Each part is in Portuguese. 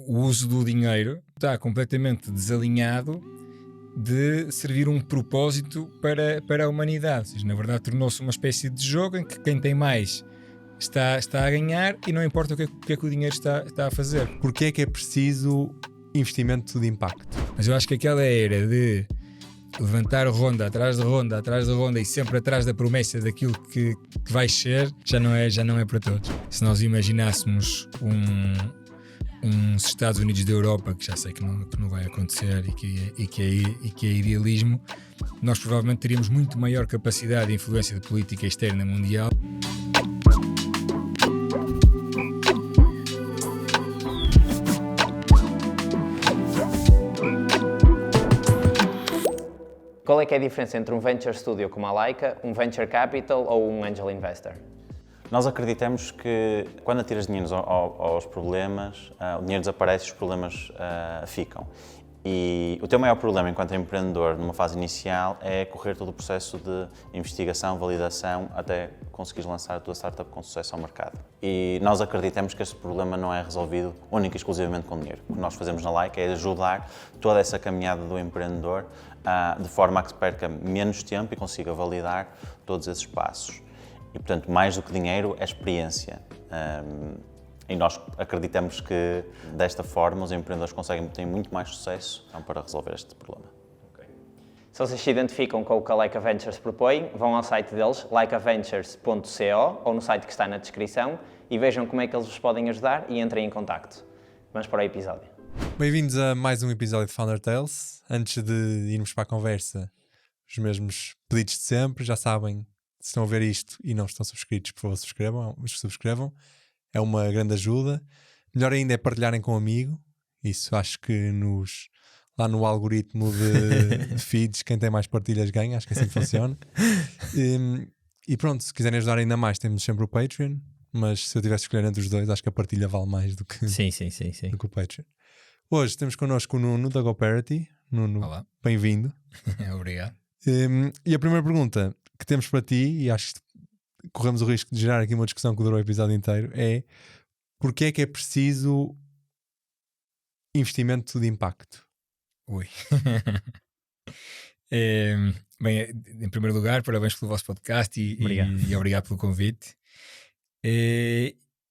o uso do dinheiro está completamente desalinhado de servir um propósito para a humanidade. Ou seja, na verdade tornou-se uma espécie de jogo em que quem tem mais está a ganhar e não importa o que é que o dinheiro está a fazer. Porquê é que é preciso investimento de impacto? Mas eu acho que aquela era de levantar ronda atrás de ronda atrás de ronda e sempre atrás da promessa daquilo que vai ser, já não é para todos. Se nós imaginássemos uns Estados Unidos da Europa, que já sei que não vai acontecer e que é idealismo, nós provavelmente teríamos muito maior capacidade de influência de política externa mundial. Qual é que é a diferença entre um Venture Studio como a Laika, um Venture Capital ou um Angel Investor? Nós acreditamos que quando atiras dinheiro aos problemas, o dinheiro desaparece e os problemas ficam. E o teu maior problema enquanto empreendedor numa fase inicial é correr todo o processo de investigação, validação, até conseguires lançar a tua startup com sucesso ao mercado. E nós acreditamos que este problema não é resolvido única e exclusivamente com dinheiro. O que nós fazemos na Laika é ajudar toda essa caminhada do empreendedor de forma a que perca menos tempo e consiga validar todos esses passos. E, portanto, mais do que dinheiro, é experiência. E nós acreditamos que, desta forma, os empreendedores conseguem ter muito mais sucesso para resolver este problema. Se vocês se identificam com o que a Laika Ventures propõe, vão ao site deles, laikaventures.co, ou no site que está na descrição, e vejam como é que eles vos podem ajudar e entrem em contacto. Vamos para o episódio. Bem-vindos a mais um episódio de Founder Tales. Antes de irmos para a conversa, os mesmos pedidos de sempre. Já sabem, se estão a ver isto e não estão subscritos, por favor, subscrevam. É uma grande ajuda. Melhor ainda é partilharem com um amigo. Isso acho que lá no algoritmo de feeds, quem tem mais partilhas ganha. Acho que assim funciona. E pronto, se quiserem ajudar ainda mais, temos sempre o Patreon. Mas se eu tivesse de escolher entre os dois, acho que a partilha vale mais do que, Sim. do que o Patreon. Hoje temos connosco o Nuno da GoParity. Nuno, Olá. Bem-vindo. Obrigado. E a primeira pergunta que temos para ti, e acho que corremos o risco de gerar aqui uma discussão que durou o episódio inteiro, é porquê é que é preciso investimento de impacto? Ui. Bem, em primeiro lugar, parabéns pelo vosso podcast e obrigado pelo convite.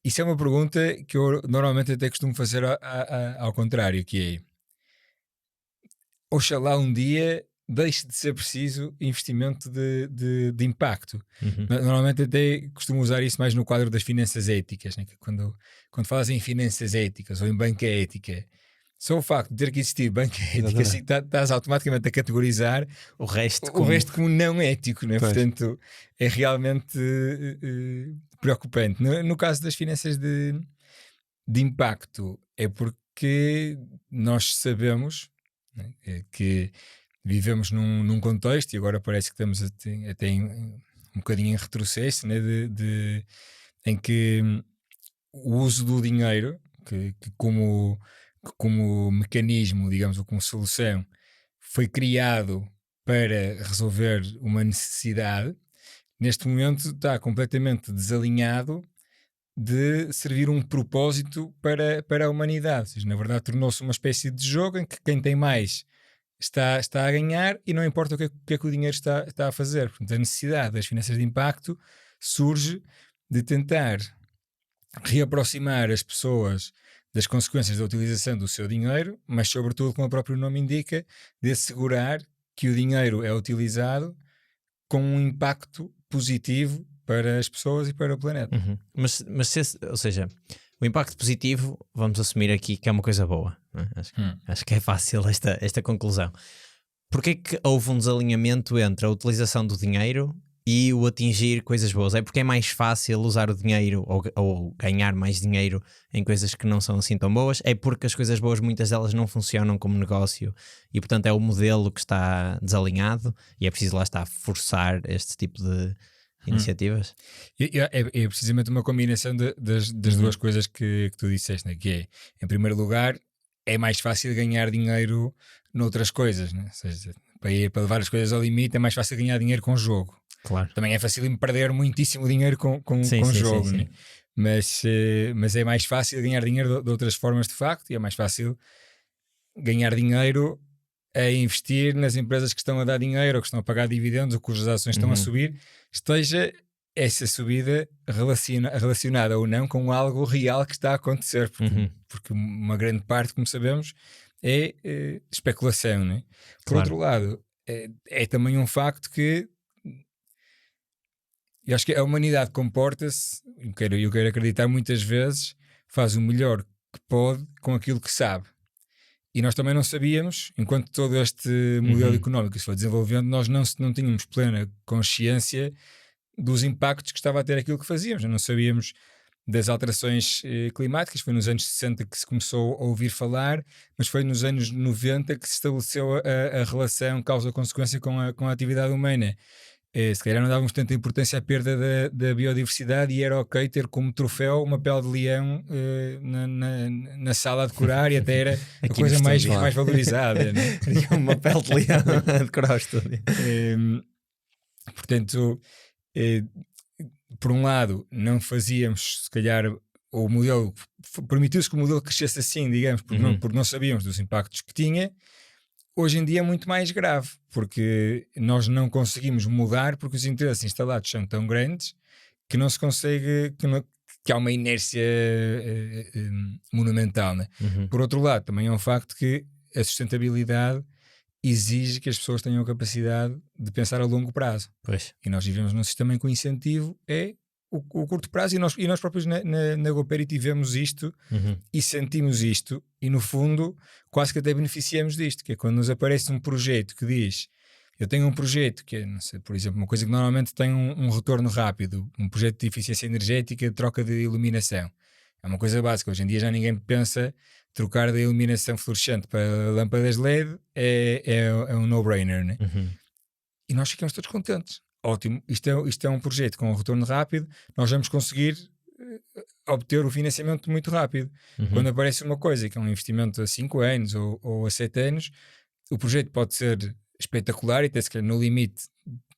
Isso é uma pergunta que eu normalmente até costumo fazer ao contrário, que é: oxalá um dia deixe de ser preciso investimento de impacto. Normalmente até costumo usar isso mais no quadro das finanças éticas, né? Quando falas em finanças éticas ou em banca ética, só o facto de ter que existir banca ética, assim, estás automaticamente a categorizar o resto como não ético, né? Portanto, é realmente preocupante. No caso das finanças de impacto, é porque nós sabemos, né, que vivemos num contexto, e agora parece que estamos até um bocadinho em retrocesso, né, em que o uso do dinheiro, que como mecanismo, digamos, ou como solução, foi criado para resolver uma necessidade, neste momento está completamente desalinhado de servir um propósito para a humanidade. Ou seja, na verdade tornou-se uma espécie de jogo em que quem tem mais está a ganhar e não importa o que é que o dinheiro está a fazer. Portanto, a necessidade das finanças de impacto surge de tentar reaproximar as pessoas das consequências da utilização do seu dinheiro, mas sobretudo, como o próprio nome indica, de assegurar que o dinheiro é utilizado com um impacto positivo para as pessoas e para o planeta. Mas ou seja, o impacto positivo, vamos assumir aqui que é uma coisa boa, não é? Acho que é fácil esta conclusão. Porquê é que houve um desalinhamento entre a utilização do dinheiro e o atingir coisas boas? É porque é mais fácil usar o dinheiro ou ganhar mais dinheiro em coisas que não são assim tão boas? É porque as coisas boas, muitas delas não funcionam como negócio e portanto é o modelo que está desalinhado e é preciso lá estar forçar este tipo de iniciativas? É precisamente uma combinação das duas coisas que tu disseste, né? Que é, em primeiro lugar, é mais fácil ganhar dinheiro noutras coisas, né? Ou seja, para levar as coisas ao limite é mais fácil ganhar dinheiro com jogo. Claro. Também é fácil perder muitíssimo dinheiro com jogo. Sim. Né? mas é mais fácil ganhar dinheiro de outras formas de facto, e é mais fácil ganhar dinheiro a investir nas empresas que estão a dar dinheiro ou que estão a pagar dividendos ou cujas ações estão a subir, esteja essa subida relacionada ou não com algo real que está a acontecer, porque uma grande parte, como sabemos, é especulação, não é? Por outro lado, é também um facto que eu acho que a humanidade comporta-se, eu quero acreditar, muitas vezes faz o melhor que pode com aquilo que sabe. E nós também não sabíamos, enquanto todo este modelo económico se foi desenvolvendo, nós não tínhamos plena consciência dos impactos que estava a ter aquilo que fazíamos. Não sabíamos das alterações climáticas. Foi nos anos 60 que se começou a ouvir falar, mas foi nos anos 90 que se estabeleceu a relação causa-consequência com a atividade humana. Se calhar não dávamos tanta importância à perda da biodiversidade e era ok ter como troféu uma pele de leão na sala a decorar, e até era a coisa mais valorizada, né? Uma pele de leão a decorar o estúdio. Portanto, por um lado, não fazíamos, se calhar, o modelo permitiu-se que o modelo crescesse assim, digamos, porque não sabíamos dos impactos que tinha. Hoje em dia é muito mais grave, porque nós não conseguimos mudar, porque os interesses instalados são tão grandes que não se consegue, que há uma inércia monumental, né? Por outro lado, também é um facto que a sustentabilidade exige que as pessoas tenham a capacidade de pensar a longo prazo. Pois. E nós vivemos num sistema em que o incentivo é o curto prazo, e nós próprios na GoParity tivemos isto e sentimos isto, e no fundo quase que até beneficiamos disto, que é quando nos aparece um projeto que diz: eu tenho um projeto que é, não sei, por exemplo, uma coisa que normalmente tem um retorno rápido, um projeto de eficiência energética, de troca de iluminação. É uma coisa básica. Hoje em dia já ninguém pensa trocar da iluminação fluorescente para lâmpadas LED, é um no-brainer, né? E nós ficamos todos contentes. Ótimo, isto é um projeto com um retorno rápido, nós vamos conseguir obter o financiamento muito rápido. Quando aparece uma coisa que é um investimento a 5 anos ou a 7 anos, o projeto pode ser espetacular e até se calhar no limite,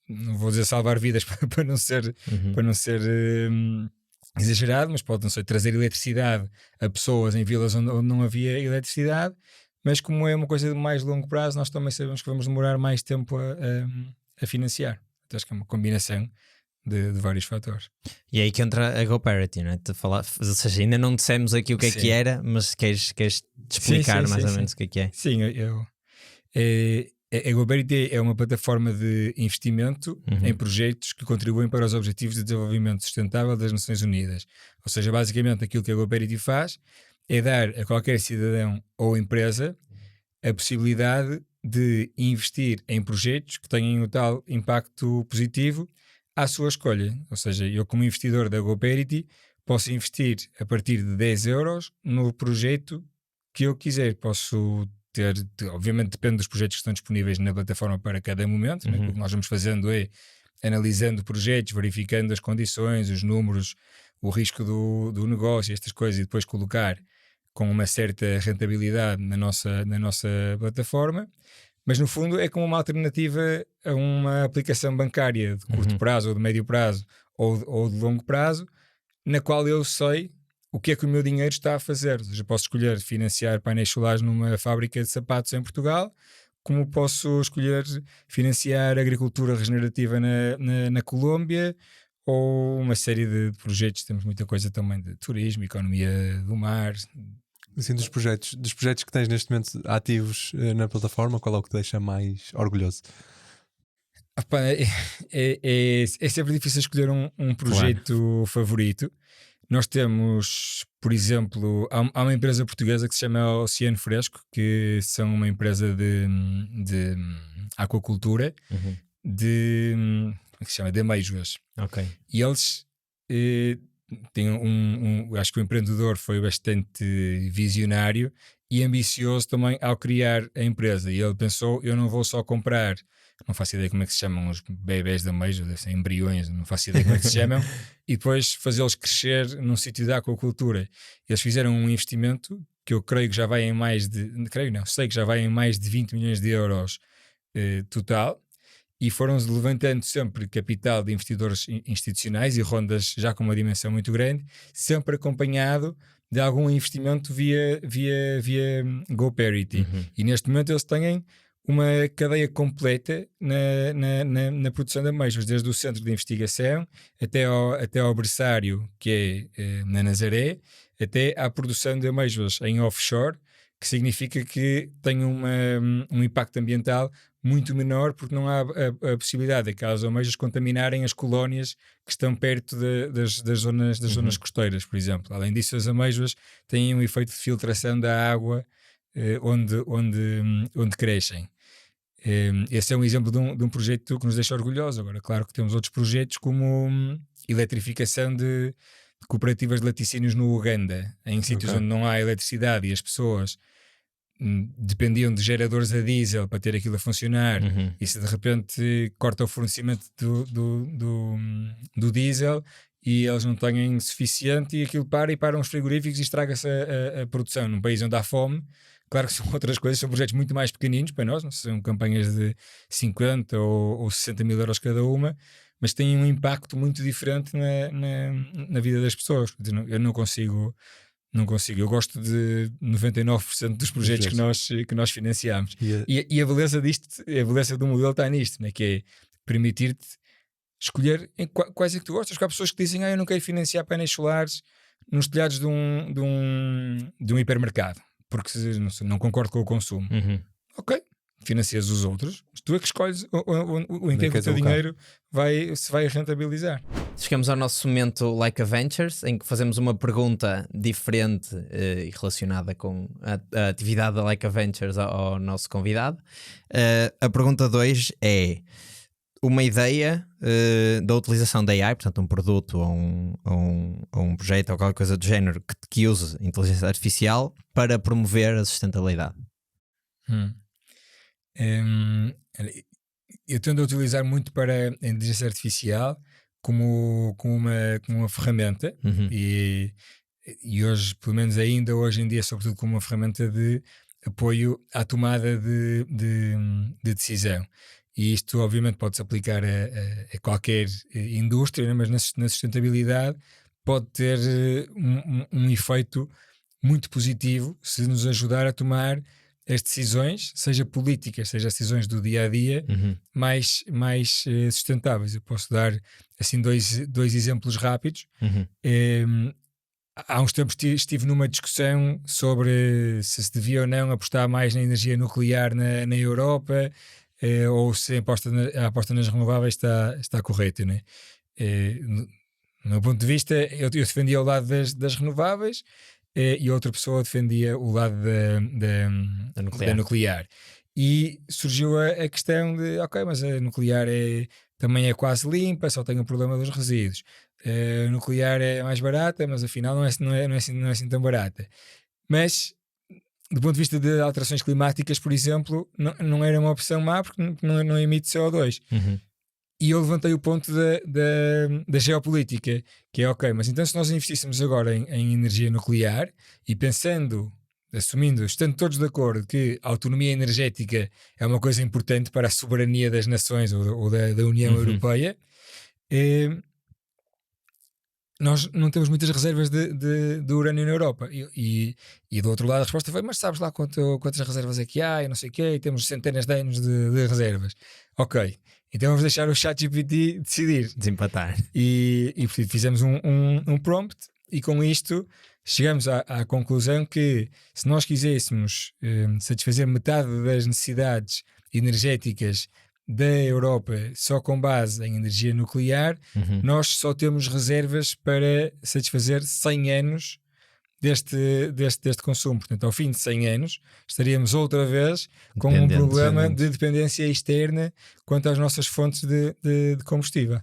não vou dizer salvar vidas para não ser exagerado, mas pode, não sei, trazer eletricidade a pessoas em vilas onde não havia eletricidade, mas como é uma coisa de mais longo prazo, nós também sabemos que vamos demorar mais tempo a financiar. Então, acho que é uma combinação de vários fatores. E é aí que entra a GoParity, não é? Ou seja, ainda não dissemos aqui o que é que era, mas queres explicar mais ou menos o que é? Sim, a GoParity é uma plataforma de investimento em projetos que contribuem para os Objetivos de Desenvolvimento Sustentável das Nações Unidas. Ou seja, basicamente aquilo que a GoParity faz é dar a qualquer cidadão ou empresa a possibilidade de investir em projetos que tenham o tal impacto positivo à sua escolha. Ou seja, eu como investidor da GoParity posso investir a partir de 10 euros no projeto que eu quiser. Posso ter, obviamente depende dos projetos que estão disponíveis na plataforma para cada momento, né? O que nós vamos fazendo é analisando projetos, verificando as condições, os números, o risco do negócio, estas coisas, e depois colocar com uma certa rentabilidade na nossa plataforma. Mas no fundo é como uma alternativa a uma aplicação bancária de curto prazo ou de médio prazo ou de longo prazo, na qual eu sei o que é que o meu dinheiro está a fazer. Ou seja, posso escolher financiar painéis solares numa fábrica de sapatos em Portugal, como posso escolher financiar agricultura regenerativa na Colômbia, ou uma série de projetos. Temos muita coisa também de turismo, economia do mar. Assim, dos projetos que tens neste momento ativos na plataforma, qual é o que te deixa mais orgulhoso? É sempre difícil escolher um projeto favorito. Nós temos, por exemplo, há uma empresa portuguesa que se chama Oceano Fresco, que são uma empresa de aquacultura, como é que se chama? De ameijoas. Ok. E eles têm acho que o empreendedor foi bastante visionário e ambicioso também ao criar a empresa. E ele pensou: eu não vou só comprar, não faço ideia como é que se chamam os bebés de ameijo, devem ser embriões, não faço ideia como é que se chamam, e depois fazê-los crescer num sítio de aquacultura. Eles fizeram um investimento que eu creio que já vai em sei que já vai em mais de 20 milhões de euros total, e foram-se levantando sempre capital de investidores institucionais e rondas já com uma dimensão muito grande, sempre acompanhado de algum investimento via GoParity. E neste momento eles têm uma cadeia completa na produção de ameixas, desde o centro de investigação até ao berçário, que é na Nazaré, até à produção de ameixas em offshore, que significa que tem um impacto ambiental muito menor, porque não há a possibilidade daquelas ameixas contaminarem as colónias que estão perto das zonas costeiras, por exemplo. Além disso, as ameixas têm um efeito de filtração da água onde crescem. Esse é um exemplo de um projeto que nos deixa orgulhosos. Agora, claro que temos outros projetos como eletrificação de cooperativas de laticínios no Uganda, em sítios onde não há eletricidade e as pessoas dependiam de geradores a diesel para ter aquilo a funcionar, e se de repente corta o fornecimento do diesel e eles não têm suficiente e aquilo param os frigoríficos e estraga-se a produção num país onde há fome. Claro que são outras coisas, são projetos muito mais pequeninos para nós, não são campanhas de 50 ou 60 mil euros cada uma, mas têm um impacto muito diferente na vida das pessoas. Eu não consigo. Eu gosto de 99% dos projetos que nós financiamos. E a beleza disto, a beleza do modelo está nisto, né? Que é permitir-te escolher quais é que tu gostas. Porque há pessoas que dizem: eu não quero financiar painéis solares nos telhados de um hipermercado, porque não concordo com o consumo. Ok, financias os outros, mas tu é que escolhes em que o teu dinheiro se vai rentabilizar. Chegamos ao nosso momento Like a Ventures, em que fazemos uma pergunta diferente e relacionada com a atividade da Like a Ventures ao nosso convidado. A pergunta 2 é uma ideia da utilização da AI, portanto um produto ou um projeto ou qualquer coisa do género que use inteligência artificial para promover a sustentabilidade. Eu tendo a utilizar muito para a inteligência artificial como uma ferramenta, e hoje, pelo menos ainda hoje em dia, sobretudo como uma ferramenta de apoio à tomada de decisão. E isto obviamente pode-se aplicar a qualquer indústria, né? Mas na sustentabilidade pode ter um efeito muito positivo se nos ajudar a tomar as decisões, seja políticas, seja as decisões do dia-a-dia, mais sustentáveis. Eu posso dar assim dois exemplos rápidos. Há uns tempos estive numa discussão sobre se devia ou não apostar mais na energia nuclear na Europa, ou se a aposta nas renováveis está correta, né? Do meu ponto de vista, eu defendia o lado das renováveis, e outra pessoa defendia o lado da nuclear. E surgiu a questão de, ok, mas a nuclear também é quase limpa, só tem o problema dos resíduos. A nuclear é mais barata, mas afinal não é assim tão barata. Mas, do ponto de vista de alterações climáticas, por exemplo, não era uma opção má, porque não emite CO2. E eu levantei o ponto da geopolítica, que é ok, mas então se nós investíssemos agora em energia nuclear e estando todos de acordo que a autonomia energética é uma coisa importante para a soberania das nações ou da União Europeia, nós não temos muitas reservas de urânio na Europa. E do outro lado a resposta foi: mas sabes lá quantas reservas é que há e não sei o quê, e temos centenas de anos de reservas. Ok, então vamos deixar o ChatGPT decidir. Desempatar. E portanto, fizemos um prompt, e com isto chegamos à conclusão que se nós quiséssemos satisfazer metade das necessidades energéticas da Europa só com base em energia nuclear, nós só temos reservas para satisfazer 100 anos deste consumo. Portanto, ao fim de 100 anos estaríamos outra vez com um problema de dependência externa quanto às nossas fontes de combustível.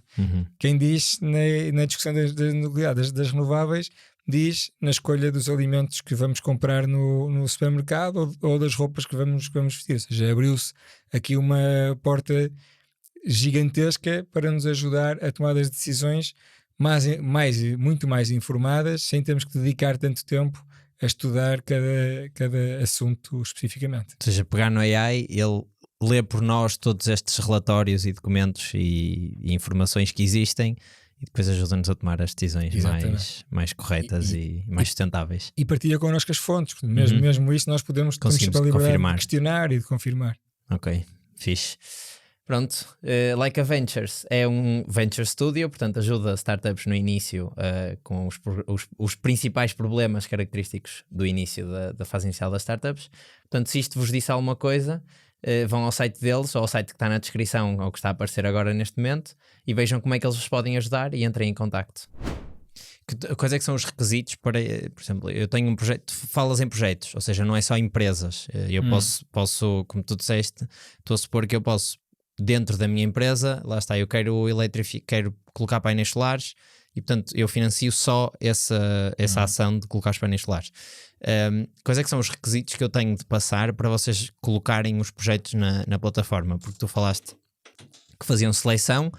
Quem diz na discussão das renováveis, diz na escolha dos alimentos que vamos comprar no supermercado ou das roupas que vamos vestir. Ou seja, abriu-se aqui uma porta gigantesca para nos ajudar a tomar as decisões muito mais informadas, sem termos que dedicar tanto tempo a estudar cada assunto especificamente. Ou seja, pegar no AI, ele ler por nós todos estes relatórios e documentos e informações que existem e depois ajuda-nos a tomar as decisões mais corretas e mais sustentáveis. E partilha connosco as fontes, portanto, mesmo isso nós temos Conseguimos a liberdade confirmar. de questionar e de confirmar. Ok, fixe. Pronto, Leica Ventures é um venture studio, portanto ajuda startups no início com os principais problemas característicos do início da fase inicial das startups. Portanto, se isto vos disse alguma coisa, vão ao site deles, ou ao site que está na descrição, ou que está a aparecer agora neste momento, e vejam como é que eles vos podem ajudar e entrem em contacto. Quais é que são os requisitos para, por exemplo, eu tenho um projeto, falas em projetos, ou seja, não é só empresas. Eu posso, como tu disseste, estou a supor que eu posso, dentro da minha empresa, lá está, eu quero colocar painéis solares e portanto eu financio só essa ação de colocar os painéis solares. Quais é que são os requisitos que eu tenho de passar para vocês colocarem os projetos na plataforma? Porque tu falaste que faziam seleção.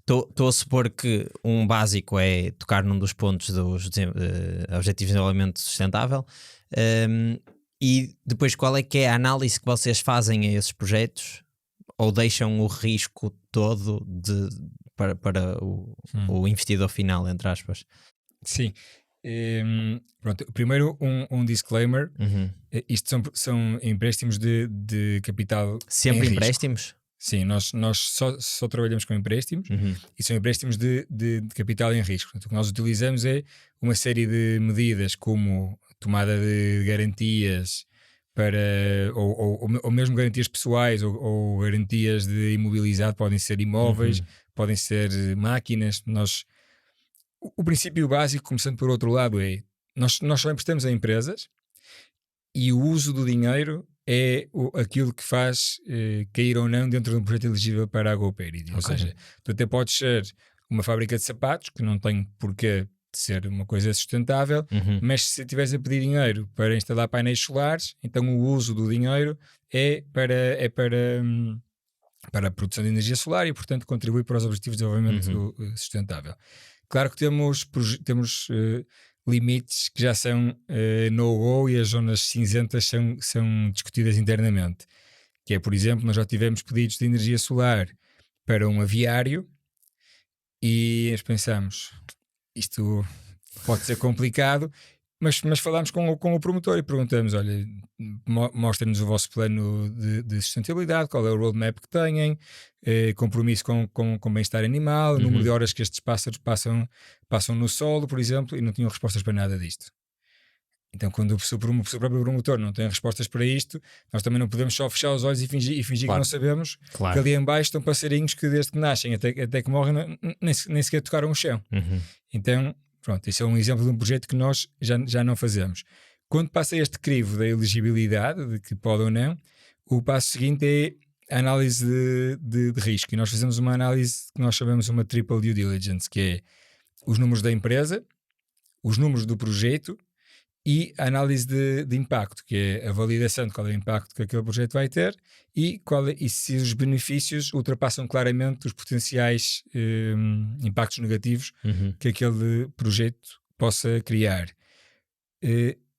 Estou a supor que um básico é tocar num dos pontos dos Objetivos de Desenvolvimento Sustentável. E depois qual é que é a análise que vocês fazem a esses projetos? Ou deixam o risco todo para o investidor final, entre aspas? Sim. Pronto, primeiro um disclaimer. Isto são empréstimos de capital. Sempre empréstimos? Sim, nós só trabalhamos com empréstimos e são empréstimos de capital em risco. Portanto, o que nós utilizamos é uma série de medidas como tomada de garantias ou mesmo garantias pessoais ou garantias de imobilizado, podem ser imóveis, podem ser máquinas. O princípio básico, começando por outro lado, é nós só emprestamos a empresas e o uso do dinheiro é aquilo que faz cair ou não dentro de um projeto elegível para a GoParity. Ou seja, tu até podes ser uma fábrica de sapatos, que não tem porquê de ser uma coisa sustentável, mas se estiveres a pedir dinheiro para instalar painéis solares, então o uso do dinheiro é para a produção de energia solar e, portanto, contribui para os Objetivos de Desenvolvimento Sustentável. Claro que temos limites que já são no-go e as zonas cinzentas são discutidas internamente. Que é, por exemplo, nós já tivemos pedidos de energia solar para um aviário e nós pensamos, isto pode ser complicado, mas falámos com o promotor e perguntamos, olha, mostra-nos o vosso plano de sustentabilidade, qual é o roadmap que têm, compromisso com bem-estar animal, o número de horas que estes pássaros passam no solo, por exemplo, e não tinham respostas para nada disto. Então, quando o próprio promotor não tem respostas para isto, nós também não podemos só fechar os olhos e fingir que não sabemos que ali em baixo estão passarinhos que desde que nascem até que morrem nem sequer tocaram o chão. Então, pronto, isso é um exemplo de um projeto que nós já não fazemos. Quando passa este crivo da elegibilidade, de que pode ou não, o passo seguinte é a análise de risco. E nós fazemos uma análise que nós chamamos uma triple due diligence, que é os números da empresa, os números do projeto e a análise de impacto, que é a validação de qual é o impacto que aquele projeto vai ter e se os benefícios ultrapassam claramente os potenciais impactos negativos que aquele projeto possa criar.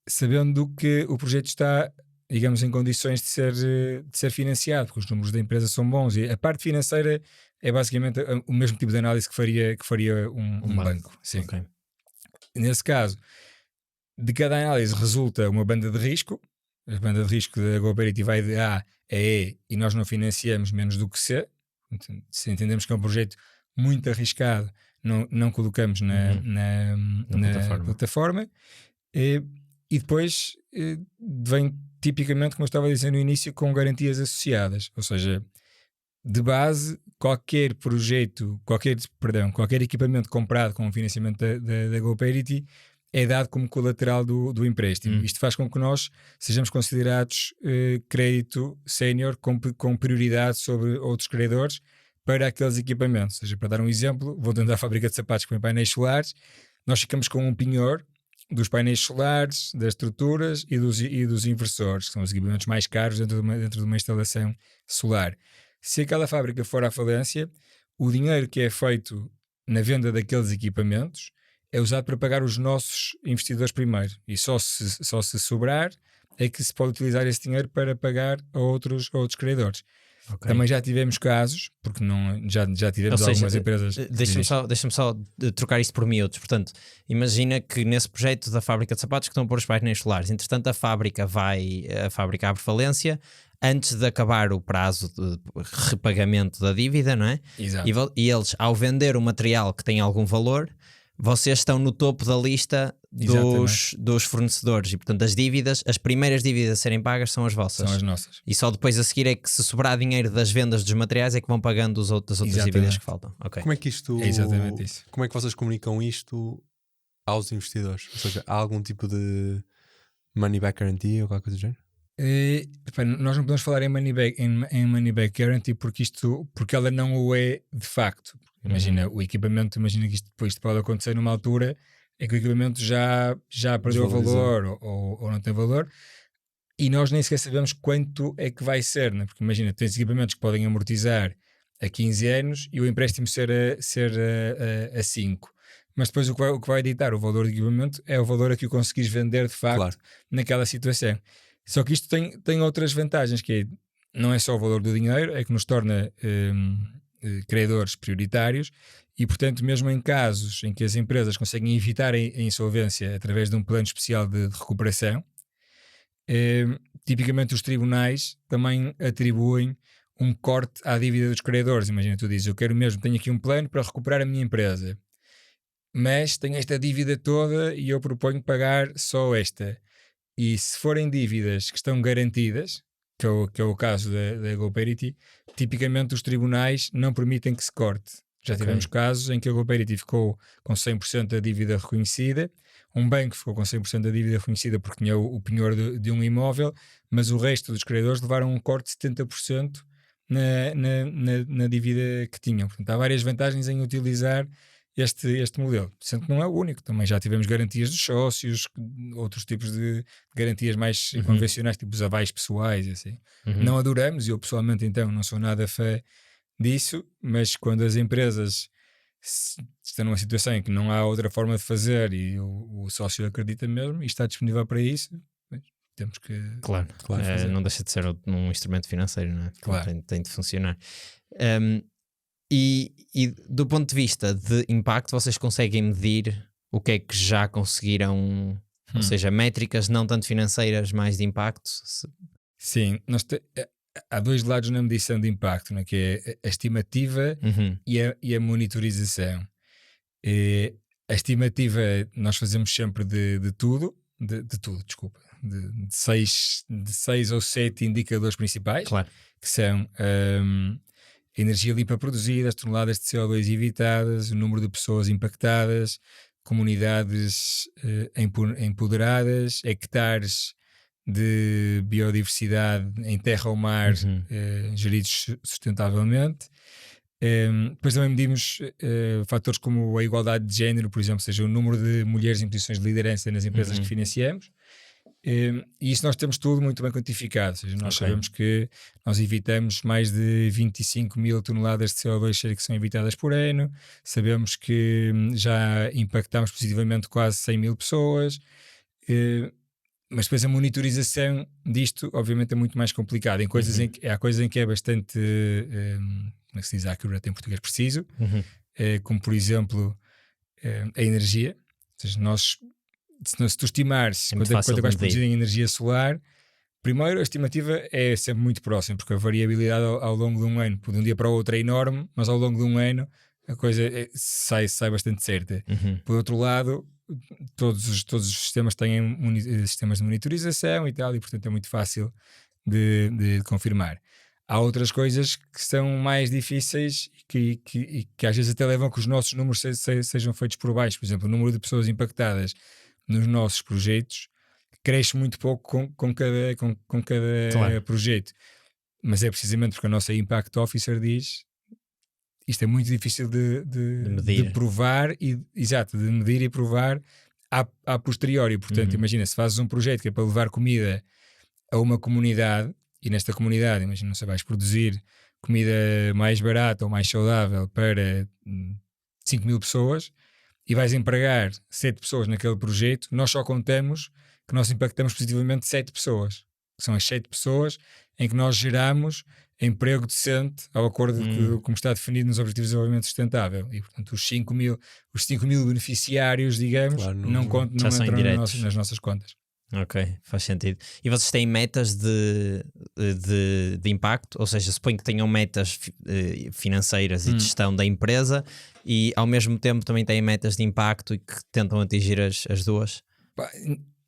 Sabendo que o projeto está, digamos, em condições de ser financiado, porque os números da empresa são bons e a parte financeira é basicamente o mesmo tipo de análise que faria um banco. Sim. Okay. Nesse caso, de cada análise resulta uma banda de risco. A banda de risco da GoParity vai de A a E e nós não financiamos menos do que C. Então, se entendemos que é um projeto muito arriscado, não colocamos na plataforma. E depois vem tipicamente, como eu estava a dizer no início, com garantias associadas. Ou seja, de base, qualquer equipamento comprado com o financiamento da GoParity é dado como colateral do empréstimo. Isto faz com que nós sejamos considerados crédito sénior com prioridade sobre outros credores para aqueles equipamentos. Ou seja, para dar um exemplo, voltando à fábrica de sapatos que põe painéis solares, nós ficamos com um penhor dos painéis solares, das estruturas e dos inversores, que são os equipamentos mais caros dentro de uma instalação solar. Se aquela fábrica for à falência, o dinheiro que é feito na venda daqueles equipamentos é usado para pagar os nossos investidores primeiro. E só se sobrar é que se pode utilizar esse dinheiro para pagar a outros credores. Ok. Também já tivemos casos, porque já tivemos Ou seja, algumas empresas. Deixa-me só trocar isto por miúdos. Portanto, imagina que nesse projeto da fábrica de sapatos que estão a pôr os painéis solares, entretanto a fábrica abre falência antes de acabar o prazo de repagamento da dívida, não é? Exato. E eles, ao vender o material que tem algum valor, vocês estão no topo da lista dos fornecedores e, portanto, as primeiras dívidas a serem pagas são as vossas. São as nossas. E só depois a seguir é que, se sobrar dinheiro das vendas dos materiais, é que vão pagando as outras dívidas que faltam. Okay. Como é que isto... É exatamente isso. Como é que vocês comunicam isto aos investidores? Ou seja, há algum tipo de money back guarantee ou qualquer coisa do género? Nós não podemos falar em money back guarantee porque ela não o é de facto. Imagina, o equipamento, imagina que isto depois pode acontecer numa altura em que o equipamento já perdeu valor ou não tem valor, e nós nem sequer sabemos quanto é que vai ser, né? Porque imagina, tens equipamentos que podem amortizar a 15 anos e o empréstimo ser a 5. Mas depois o que vai ditar o valor do equipamento é o valor a que o conseguires vender de facto naquela situação. Só que isto tem outras vantagens, que não é só o valor do dinheiro, é que nos torna credores prioritários e, portanto, mesmo em casos em que as empresas conseguem evitar a insolvência através de um plano especial de recuperação, tipicamente os tribunais também atribuem um corte à dívida dos credores. Imagina, tu dizes, eu tenho aqui um plano para recuperar a minha empresa, mas tenho esta dívida toda e eu proponho pagar só esta. E se forem dívidas que estão garantidas, que é o caso da GoParity, tipicamente os tribunais não permitem que se corte. Já tivemos casos em que a GoParity ficou com 100% da dívida reconhecida, um banco ficou com 100% da dívida reconhecida porque tinha o penhor de um imóvel, mas o resto dos credores levaram um corte de 70% na dívida que tinham. Portanto, há várias vantagens em utilizar este modelo, sendo que não é o único. Também já tivemos garantias dos sócios, outros tipos de garantias mais convencionais, tipo os avais pessoais, assim. Não adoramos, eu pessoalmente então não sou nada fã disso, mas quando as empresas estão numa situação em que não há outra forma de fazer e o sócio acredita mesmo e está disponível para isso, temos que fazer. Não deixa de ser um instrumento financeiro, não é? Claro. Tem de funcionar. E do ponto de vista de impacto, vocês conseguem medir o que é que já conseguiram, ou seja, métricas não tanto financeiras, mais de impacto? Sim, há dois lados na medição de impacto, né, que é a estimativa e a monitorização. A estimativa nós fazemos sempre de seis ou 7 indicadores principais, que são energia limpa produzida, as toneladas de CO2 evitadas, o número de pessoas impactadas, comunidades empoderadas, hectares de biodiversidade em terra ou mar geridos sustentavelmente. Depois também medimos fatores como a igualdade de género, por exemplo, seja o número de mulheres em posições de liderança nas empresas que financiamos. E isso nós temos tudo muito bem quantificado, ou seja, nós sabemos que nós evitamos mais de 25 mil toneladas de CO2 que são evitadas por ano, sabemos que já impactamos positivamente quase 100 mil pessoas, mas depois a monitorização disto obviamente é muito mais complicada. Há coisas em que é bastante, como é que se diz, accurate em português, preciso, como por exemplo a energia. Ou seja, se tu estimares quanto é que vais produzir em energia solar, primeiro a estimativa é sempre muito próxima, porque a variabilidade ao longo de um ano, de um dia para o outro, é enorme, mas ao longo de um ano a coisa sai bastante certa. Por outro lado, todos os sistemas têm sistemas de monitorização e tal, e portanto é muito fácil de confirmar. Há outras coisas que são mais difíceis e que às vezes até levam a que os nossos números sejam feitos por baixo. Por exemplo, o número de pessoas impactadas nos nossos projetos cresce muito pouco com cada projeto, mas é precisamente porque a nossa Impact Officer diz isto é muito difícil de provar de medir e provar a posteriori. Portanto, imagina, se fazes um projeto que é para levar comida a uma comunidade, e nesta comunidade, imagina, se vais produzir comida mais barata ou mais saudável para 5 mil pessoas e vais empregar 7 pessoas naquele projeto, nós só contamos que nós impactamos positivamente 7 pessoas. São as 7 pessoas em que nós geramos emprego decente ao acordo como está definido nos Objetivos de Desenvolvimento Sustentável. E, portanto, os 5 mil beneficiários, digamos, Claro, não entram nas nossas contas. Ok, faz sentido. E vocês têm metas de impacto? Ou seja, suponho que tenham metas financeiras e de gestão da empresa e ao mesmo tempo também têm metas de impacto e que tentam atingir as duas?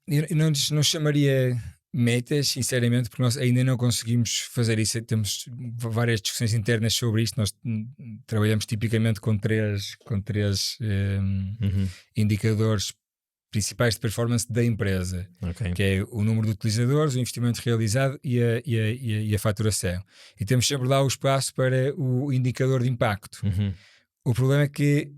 Eu não chamaria metas, sinceramente, porque nós ainda não conseguimos fazer isso. Temos várias discussões internas sobre isto. Nós trabalhamos tipicamente com três indicadores principais de performance da empresa, que é o número de utilizadores, o investimento realizado e a faturação. E temos sempre lá o espaço para o indicador de impacto. O problema é que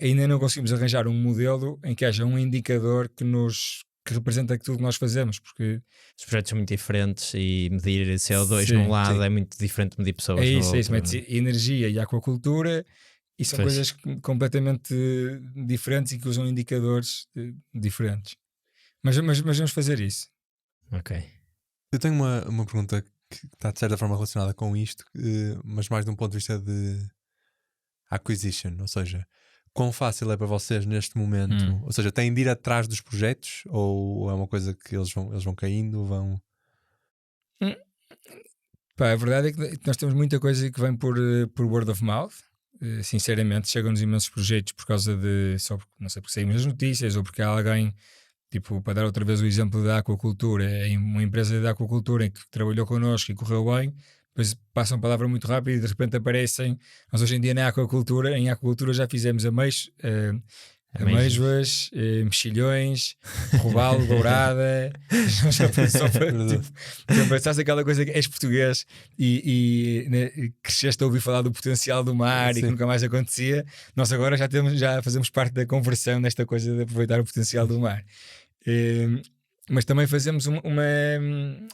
ainda não conseguimos arranjar um modelo em que haja um indicador que representa aquilo que nós fazemos, porque os projetos são muito diferentes e medir CO2 num lado é muito diferente de medir pessoas no outro. Isso, energia e aquacultura, e são coisas completamente diferentes e que usam indicadores diferentes. Mas vamos fazer isso. Ok. Eu tenho uma pergunta que está de certa forma relacionada com isto, mas mais de um ponto de vista de acquisition, ou seja, quão fácil é para vocês neste momento? Ou seja, têm de ir atrás dos projetos ou é uma coisa que eles vão caindo, vão... A verdade é que nós temos muita coisa que vem por word of mouth. Sinceramente, chegam-nos imensos projetos por causa de, não sei, porque saímos nas notícias ou porque há alguém, tipo, para dar outra vez o exemplo da aquacultura, é uma empresa de aquacultura em que trabalhou connosco e correu bem, depois passam a palavra muito rápido e de repente aparecem. Nós hoje em dia em aquacultura já fizemos amêijoas, mexilhões, robalo, dourada. Sabes aquela coisa que és português e cresceste a ouvir falar do potencial do mar e que nunca mais acontecia. Nós agora já fazemos parte da conversão nesta coisa de aproveitar o potencial do mar. Mas também fazemos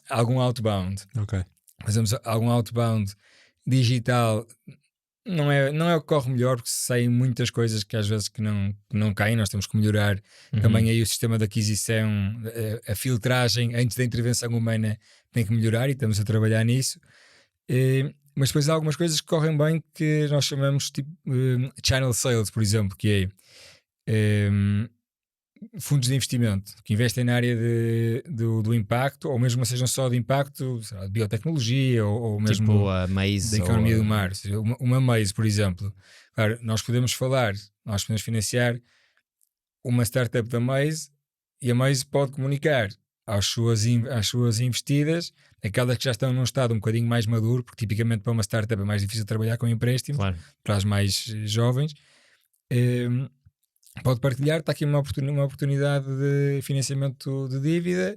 algum outbound. Fazemos algum outbound digital. Não é o que corre melhor, porque saem muitas coisas que às vezes que não caem. Nós temos que melhorar também aí o sistema de aquisição, a filtragem antes da intervenção humana tem que melhorar e estamos a trabalhar nisso. Mas depois há algumas coisas que correm bem que nós chamamos tipo channel sales, por exemplo, que é fundos de investimento que investem na área do impacto, ou mesmo que sejam só de impacto, de biotecnologia ou mesmo tipo a Maze da economia do mar. Uma Maze, por exemplo. Claro, nós podemos financiar uma startup da Maze e a Maze pode comunicar às suas investidas, aquelas que já estão num estado um bocadinho mais maduro, porque tipicamente para uma startup é mais difícil trabalhar com empréstimos, para as mais jovens. Pode partilhar, está aqui uma oportunidade de financiamento de dívida,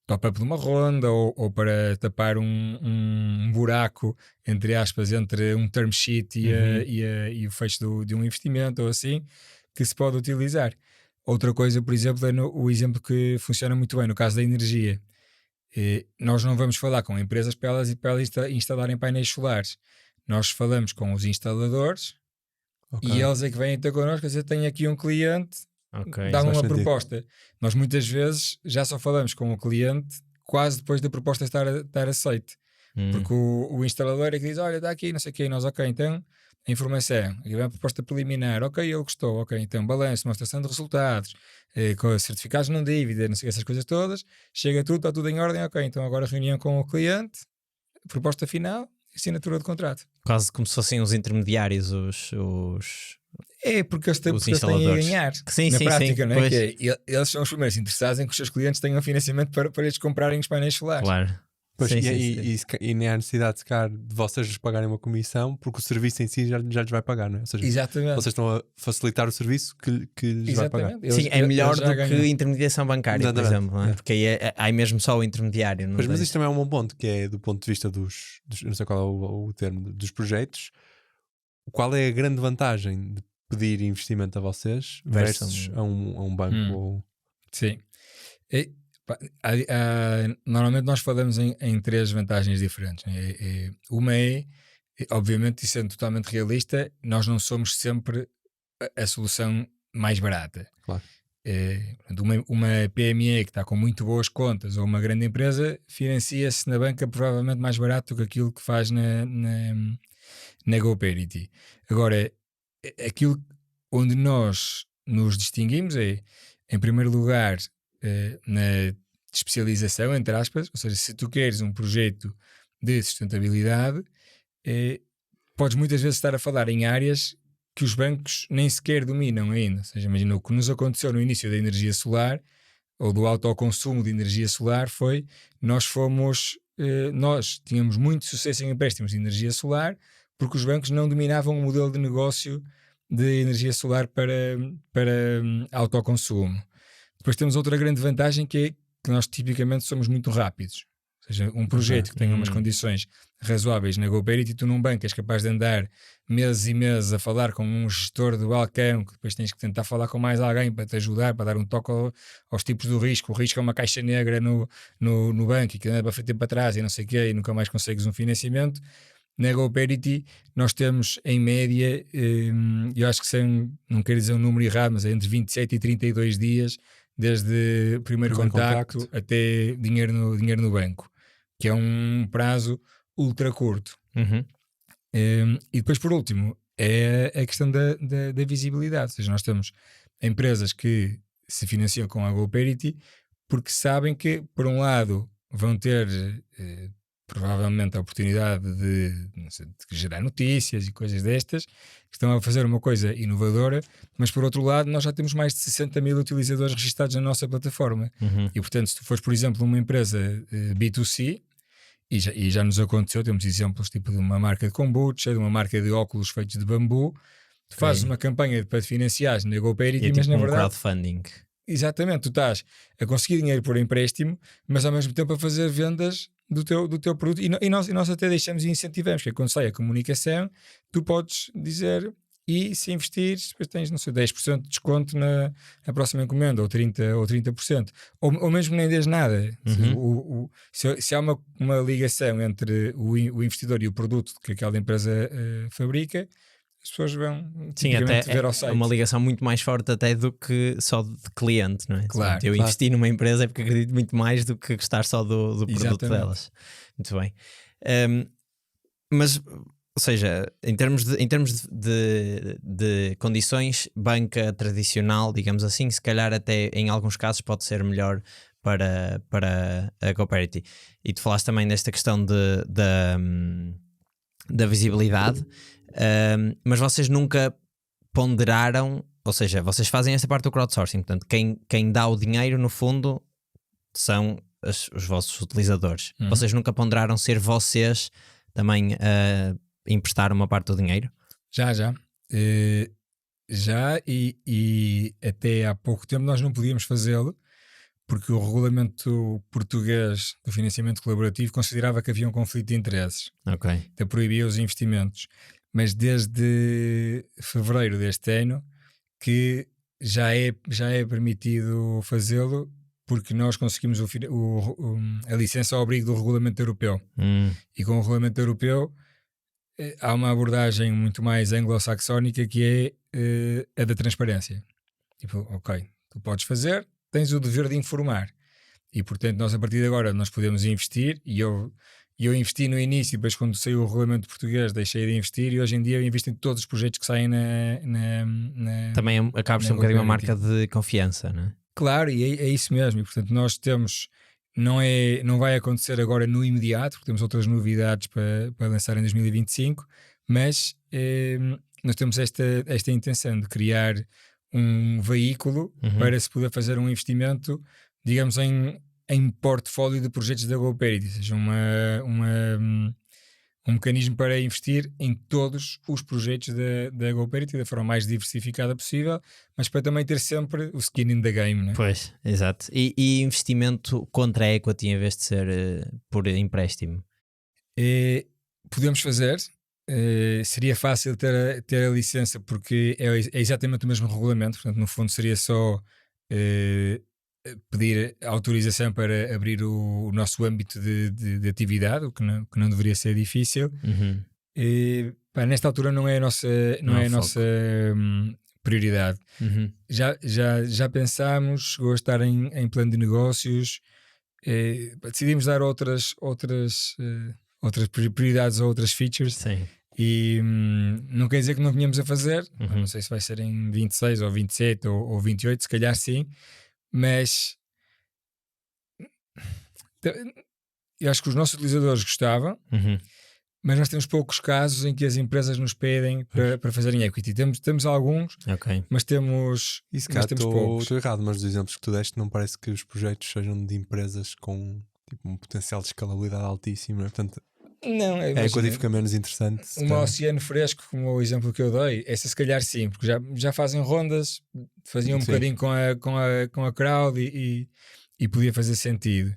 top-up de uma ronda ou para tapar um buraco, entre aspas, entre um term sheet e o fecho de um investimento ou assim, que se pode utilizar. Outra coisa, por exemplo, é o exemplo que funciona muito bem no caso da energia. Nós não vamos falar com empresas para elas instalarem painéis solares. Nós falamos com os instaladores. E eles é que vêm ter connosco, dizer, tenho aqui um cliente, dá-me uma proposta. Nós muitas vezes já só falamos com o cliente quase depois da proposta estar aceite. Porque o instalador é que diz, olha, está aqui, não sei o quê, e nós, então, a informação, aqui vem a proposta preliminar, ele gostou, então, balanço, demonstração de resultados, com certificados não dívida, não sei, essas coisas todas, chega tudo, está tudo em ordem, então agora reunião com o cliente, proposta final, assinatura de contrato. Quase como se fossem os intermediários, porque eles têm a ganhar na prática, não é? Que eles são os primeiros interessados em que os seus clientes tenham financiamento para eles comprarem os painéis solares. Claro. Pois, e nem há necessidade de vocês pagarem uma comissão, porque o serviço em si já lhes vai pagar, não é? Ou seja, exatamente. Vocês estão a facilitar o serviço que lhes vai pagar. Sim, é melhor do que intermediação bancária, por exemplo, não é? Porque aí há mesmo só o intermediário. Mas isto também é um bom ponto, que é do ponto de vista dos não sei qual é o termo, dos projetos. Qual é a grande vantagem de pedir investimento a vocês versus a um banco? Sim. Normalmente nós falamos em três vantagens diferentes. Uma obviamente, e sendo totalmente realista, nós não somos sempre a solução mais barata. Claro. uma PME que está com muito boas contas ou uma grande empresa financia-se na banca provavelmente mais barato do que aquilo que faz na GoParity. Agora, aquilo onde nós nos distinguimos é, em primeiro lugar, na especialização, entre aspas, ou seja, se tu queres um projeto de sustentabilidade, podes muitas vezes estar a falar em áreas que os bancos nem sequer dominam ainda. Ou seja, imagina, o que nos aconteceu no início da energia solar ou do autoconsumo de energia solar foi, nós tínhamos muito sucesso em empréstimos de energia solar porque os bancos não dominavam o modelo de negócio de energia solar para autoconsumo. Depois temos outra grande vantagem que é que nós tipicamente somos muito rápidos. Ou seja, um projeto que tenha umas condições razoáveis na GoParity, tu num banco és capaz de andar meses e meses a falar com um gestor do balcão, que depois tens que tentar falar com mais alguém para te ajudar, para dar um toque aos tipos do risco. O risco é uma caixa negra no banco e que anda para frente e para trás e não sei o quê, e nunca mais consegues um financiamento. Na GoParity nós temos em média, eu acho que não quero dizer um número errado, mas é entre 27 e 32 dias desde o primeiro contacto até dinheiro no banco, que é um prazo ultra curto. E depois, por último, é a questão da visibilidade. Ou seja, nós temos empresas que se financiam com a GoParity porque sabem que, por um lado, vão ter provavelmente a oportunidade de gerar notícias e coisas destas, que estão a fazer uma coisa inovadora, mas por outro lado nós já temos mais de 60 mil utilizadores registados na nossa plataforma. E portanto, se tu fores, por exemplo, uma empresa B2C, e já nos aconteceu, temos exemplos tipo de uma marca de kombucha, de uma marca de óculos feitos de bambu, tu fazes uma campanha para te financiares na GoParity, é mas tipo na verdade crowdfunding. Exatamente, tu estás a conseguir dinheiro por empréstimo, mas ao mesmo tempo a fazer vendas do teu produto, e nós até deixamos e incentivamos, que é quando sai a comunicação, tu podes dizer, e se investires, depois tens, não sei, 10% de desconto na próxima encomenda, ou 30%, ou mesmo nem dês nada. Se há uma ligação entre o investidor e o produto que aquela empresa fabrica, as pessoas vão ver ao site. É uma ligação muito mais forte até do que só de cliente, não é? Claro, eu investi numa empresa é porque acredito muito mais do que gostar só do produto delas. Muito bem. Mas, ou seja, em termos de condições, banca tradicional, digamos assim, se calhar até em alguns casos pode ser melhor para a GoParity. E tu falaste também desta questão da visibilidade. Mas vocês nunca ponderaram, ou seja, vocês fazem esta parte do crowdsourcing, portanto quem dá o dinheiro no fundo são os vossos utilizadores. Vocês nunca ponderaram ser vocês também a emprestar uma parte do dinheiro? Já e até há pouco tempo nós não podíamos fazê-lo porque o regulamento português do financiamento colaborativo considerava que havia um conflito de interesses, então proibia os investimentos. Mas desde fevereiro deste ano que já é permitido fazê-lo, porque nós conseguimos a licença ao abrigo do regulamento europeu. E com o regulamento europeu há uma abordagem muito mais anglo-saxónica que é a da transparência. Tipo, ok, tu podes fazer, tens o dever de informar. E portanto nós a partir de agora nós podemos investir, e eu investi no início, depois quando saiu o regulamento português deixei de investir, e hoje em dia eu invisto em todos os projetos que saem também acaba por ser um bocadinho uma marca de confiança, não é? Claro, e é isso mesmo, e portanto nós temos, não vai acontecer agora no imediato, porque temos outras novidades para lançar em 2025, mas nós temos esta intenção de criar um veículo para se poder fazer um investimento, digamos, em portfólio de projetos da GoParity, ou seja, um mecanismo para investir em todos os projetos da GoParity da forma mais diversificada possível, mas para também ter sempre o skin in the game, não é? Pois, exato. E investimento contra a equity em vez de ser por empréstimo? Podemos fazer. Seria fácil ter a licença porque é exatamente o mesmo regulamento, portanto no fundo seria só pedir autorização para abrir o nosso âmbito de atividade, o que não deveria ser difícil. Nesta altura não é a nossa prioridade. Já pensámos, chegou a estar em plano de negócios, decidimos dar outras prioridades a outras features. Sim. E não quer dizer que não venhamos a fazer, não sei se vai ser em 26 ou 27 ou 28, se calhar sim, mas eu acho que os nossos utilizadores gostavam, mas nós temos poucos casos em que as empresas nos pedem para fazerem equity. Temos alguns, mas temos, Isso mas temos poucos. Estou errado, mas dos exemplos que tu deste não parece que os projetos sejam de empresas com tipo, um potencial de escalabilidade altíssimo, portanto Não, a equity fica menos interessante. Uma Oceano Fresco, como o exemplo que eu dei, essa se calhar sim, porque já fazem rondas, faziam um bocadinho com a crowd e podia fazer sentido.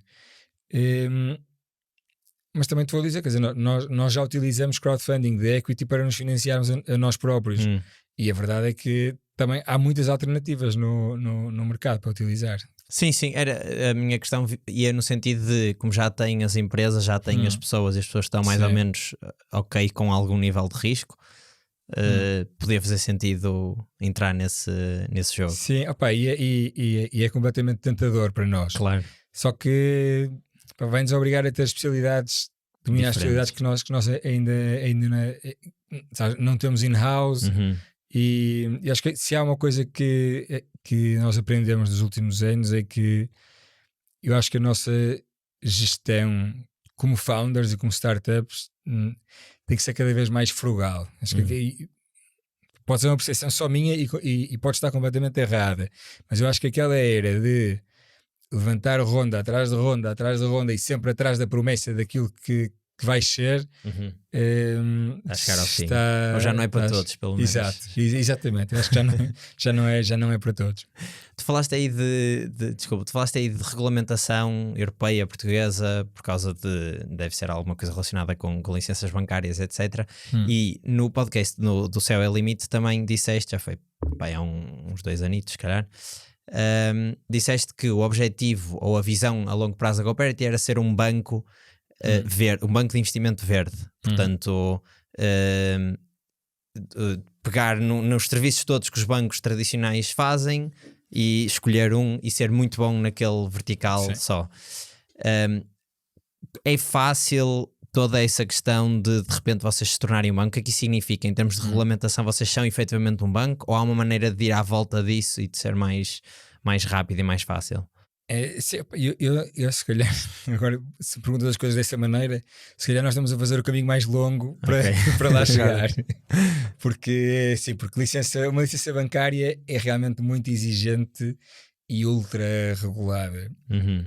Mas também te vou dizer, quer dizer, nós já utilizamos crowdfunding de equity para nos financiarmos a nós próprios. E a verdade é que também há muitas alternativas no mercado para utilizar. Sim, era a minha questão, ia no sentido de como já têm as empresas, já têm as pessoas, e as pessoas estão mais ou menos ok com algum nível de risco, podia fazer sentido entrar nesse jogo. Sim, opa, e é completamente tentador para nós. Claro. Só que vai-nos obrigar a ter especialidades, dominar as especialidades que nós ainda não temos in-house. E acho que se há uma coisa que nós aprendemos nos últimos anos é que eu acho que a nossa gestão como founders e como startups tem que ser cada vez mais frugal. Acho que pode ser uma percepção só minha e pode estar completamente errada, mas eu acho que aquela era de levantar ronda atrás de ronda atrás de ronda e sempre atrás da promessa daquilo que vai ser a chegar ao fim. Ou já não é para todos, pelo menos. Exatamente, eu acho que já não é para todos. Tu falaste aí tu falaste aí de regulamentação europeia, portuguesa, por causa deve ser alguma coisa relacionada com licenças bancárias, etc. E no podcast do Céu é Limite também disseste, já foi há uns 2 anitos, se calhar, disseste que o objetivo ou a visão a longo prazo da GoParity era ser um banco verde, um banco de investimento verde. Portanto, pegar nos serviços todos que os bancos tradicionais fazem e escolher um e ser muito bom naquele vertical só. É fácil toda essa questão de repente vocês se tornarem um banco? O que é que isso significa? Em termos de regulamentação, vocês são efetivamente um banco? Ou há uma maneira de ir à volta disso e de ser mais rápido e mais fácil? Eu se calhar, agora se perguntas as coisas dessa maneira, se calhar nós estamos a fazer o caminho mais longo para lá chegar. Porque uma licença bancária é realmente muito exigente e ultra regulada.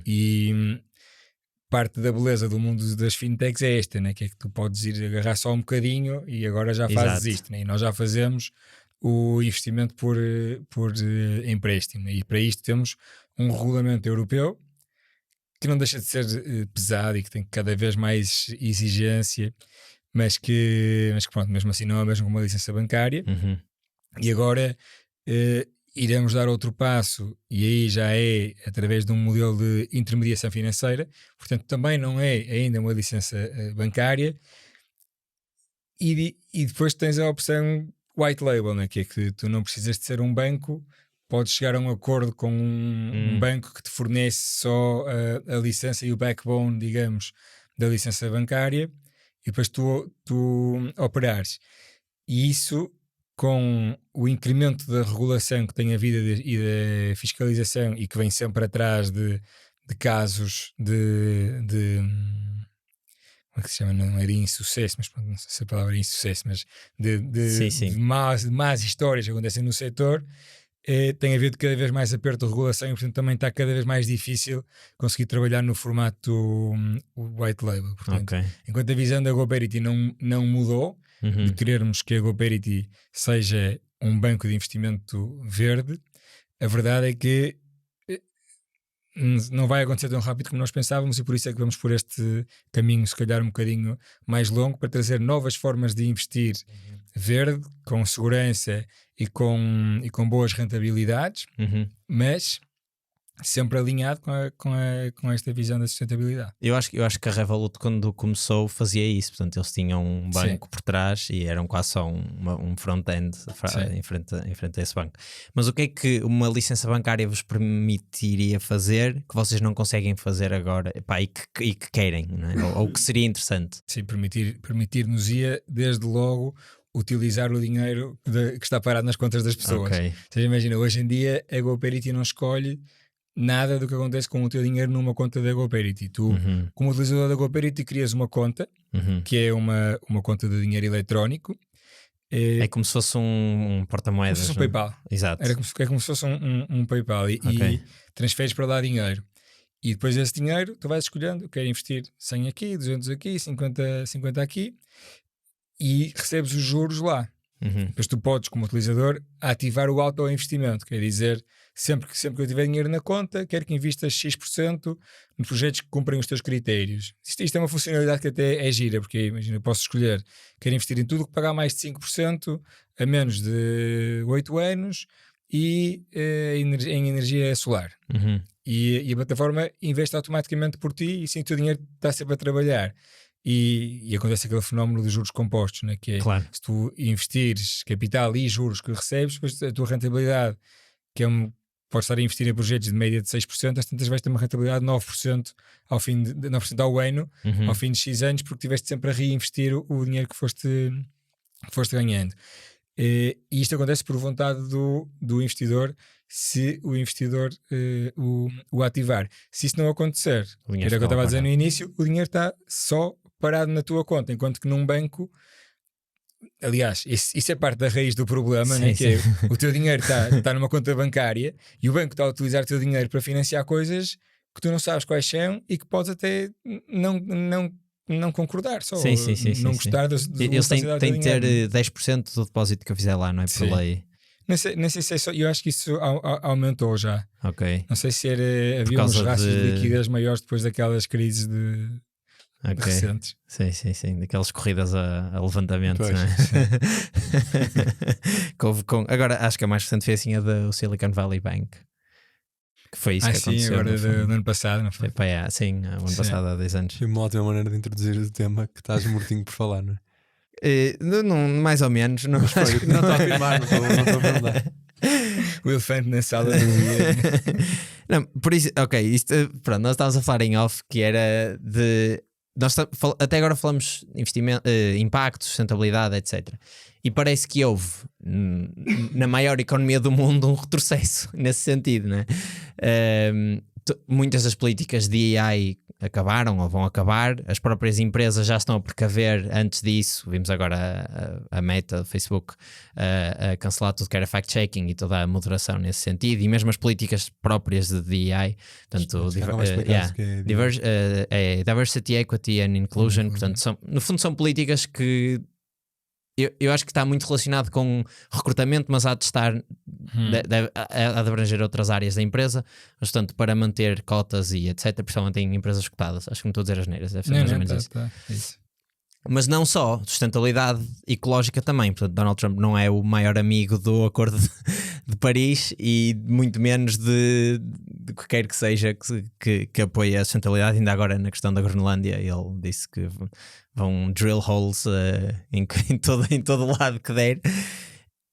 E parte da beleza do mundo das fintechs é esta, né? Que é que tu podes ir agarrar só um bocadinho e agora já fazes isto, né? E nós já fazemos o investimento por empréstimo, e para isto temos um regulamento europeu que não deixa de ser pesado e que tem cada vez mais exigência, mas que pronto, mesmo assim não é mesmo como uma licença bancária. E agora iremos dar outro passo, e aí já é através de um modelo de intermediação financeira, portanto também não é ainda uma licença bancária, e depois tens a opção white label, né? Que é que tu não precisas de ser um banco, podes chegar a um acordo com um banco que te fornece só a licença e o backbone, digamos, da licença bancária, e depois tu operares. E isso, com o incremento da regulação que tem havido e da fiscalização, e que vem sempre atrás de casos de como é que se chama? Não é de insucesso, mas não sei se a palavra é insucesso, mas de más histórias que acontecem no setor, tem havido cada vez mais aperto de regulação, e portanto também está cada vez mais difícil conseguir trabalhar no formato white label. Portanto, enquanto a visão da GoParity não mudou, de querermos que a GoParity seja um banco de investimento verde, a verdade é que não vai acontecer tão rápido como nós pensávamos, e por isso é que vamos por este caminho, se calhar um bocadinho mais longo, para trazer novas formas de investir verde, com segurança e com boas rentabilidades, mas sempre alinhado com esta visão da sustentabilidade. Eu acho que a Revolut, quando começou, fazia isso. Portanto, eles tinham um banco por trás e eram quase só um front-end em frente a esse banco. Mas o que é que uma licença bancária vos permitiria fazer que vocês não conseguem fazer agora, e que querem, não é? ou que seria interessante? Sim, permitir-nos-ia desde logo utilizar o dinheiro que está parado nas contas das pessoas. Okay. Ou seja, imagina, hoje em dia a GoParity não escolhe nada do que acontece com o teu dinheiro numa conta da GoParity. Tu, como utilizador da GoParity, crias uma conta, que é uma conta de dinheiro eletrónico. É como se fosse um porta-moedas. Como se fosse um PayPal. Exato. É como se fosse um PayPal e transferes para lá dinheiro. E depois esse dinheiro tu vais escolhendo, eu quero investir 100 aqui, 200 aqui, 50 aqui, e recebes os juros lá. Depois tu podes, como utilizador, ativar o auto-investimento, quer dizer, sempre que eu tiver dinheiro na conta, quero que investas X% nos projetos que cumprem os teus critérios. Isto é uma funcionalidade que até é gira, porque imagina, eu posso escolher, quero investir em tudo que pagar mais de 5% a menos de 8 anos e em energia solar. E a plataforma investe automaticamente por ti e sim o teu dinheiro está sempre a trabalhar. E acontece aquele fenómeno dos juros compostos, né? Que é, se tu investires capital e juros que recebes, depois a tua rentabilidade, que pode estar a investir em projetos de média de 6%, às tantas vais ter uma rentabilidade de 9% ao fim de 9% ao ano, ao fim de X anos, porque estiveste sempre a reinvestir o dinheiro que foste ganhando. E isto acontece por vontade do investidor, se o investidor o ativar. Se isso não acontecer, que era o que eu estava a dizer no início, o dinheiro está só parado na tua conta, enquanto que num banco, aliás, isso é parte da raiz do problema, sim, né? Que é, o teu dinheiro está numa conta bancária e o banco está a utilizar o teu dinheiro para financiar coisas que tu não sabes quais são e que podes até não concordar, só não gostar dos eles têm de ter 10% do depósito que eu fizer lá, não é? Por lei. Não sei se é só, eu acho que isso aumentou já. Não sei se havia uns rastros de liquidez maiores depois daquelas crises de recentes. Sim, daquelas corridas a levantamento, não é? Agora acho que a mais recente foi assim a do Silicon Valley Bank, que foi isso que aconteceu. Sim, agora do ano passado, não foi? Sim, o ano passado, há 10 anos. Foi uma ótima maneira de introduzir o tema que estás mortinho por falar, não é? Mais ou menos. Não estou a afirmar, não estou a perguntar. O elefante na sala do dia. Não, por isso, isto, pronto, nós estávamos a falar em off que era de. Nós até agora falamos investimento, impacto, sustentabilidade, etc. E parece que houve na maior economia do mundo um retrocesso nesse sentido, né? Muitas das políticas de AI acabaram ou vão acabar, as próprias empresas já estão a precaver. Antes disso, vimos agora a Meta, o Facebook, a cancelar tudo que era fact-checking e toda a moderação nesse sentido, e mesmo as políticas próprias de AI, portanto, Diversity, Equity and Inclusion, portanto, no fundo são políticas que eu acho que está muito relacionado com recrutamento, mas há de estar há de abranger outras áreas da empresa, mas portanto para manter cotas e etc, principalmente em empresas cotadas. Acho que não estou a dizer asneiras, deve ser mais ou menos isso. Mas não só, sustentabilidade ecológica também. Portanto, Donald Trump não é o maior amigo do Acordo de Paris e muito menos de que quer que seja que apoie a sustentabilidade. Ainda agora na questão da Groenlândia ele disse que vão drill holes em todo lado que der.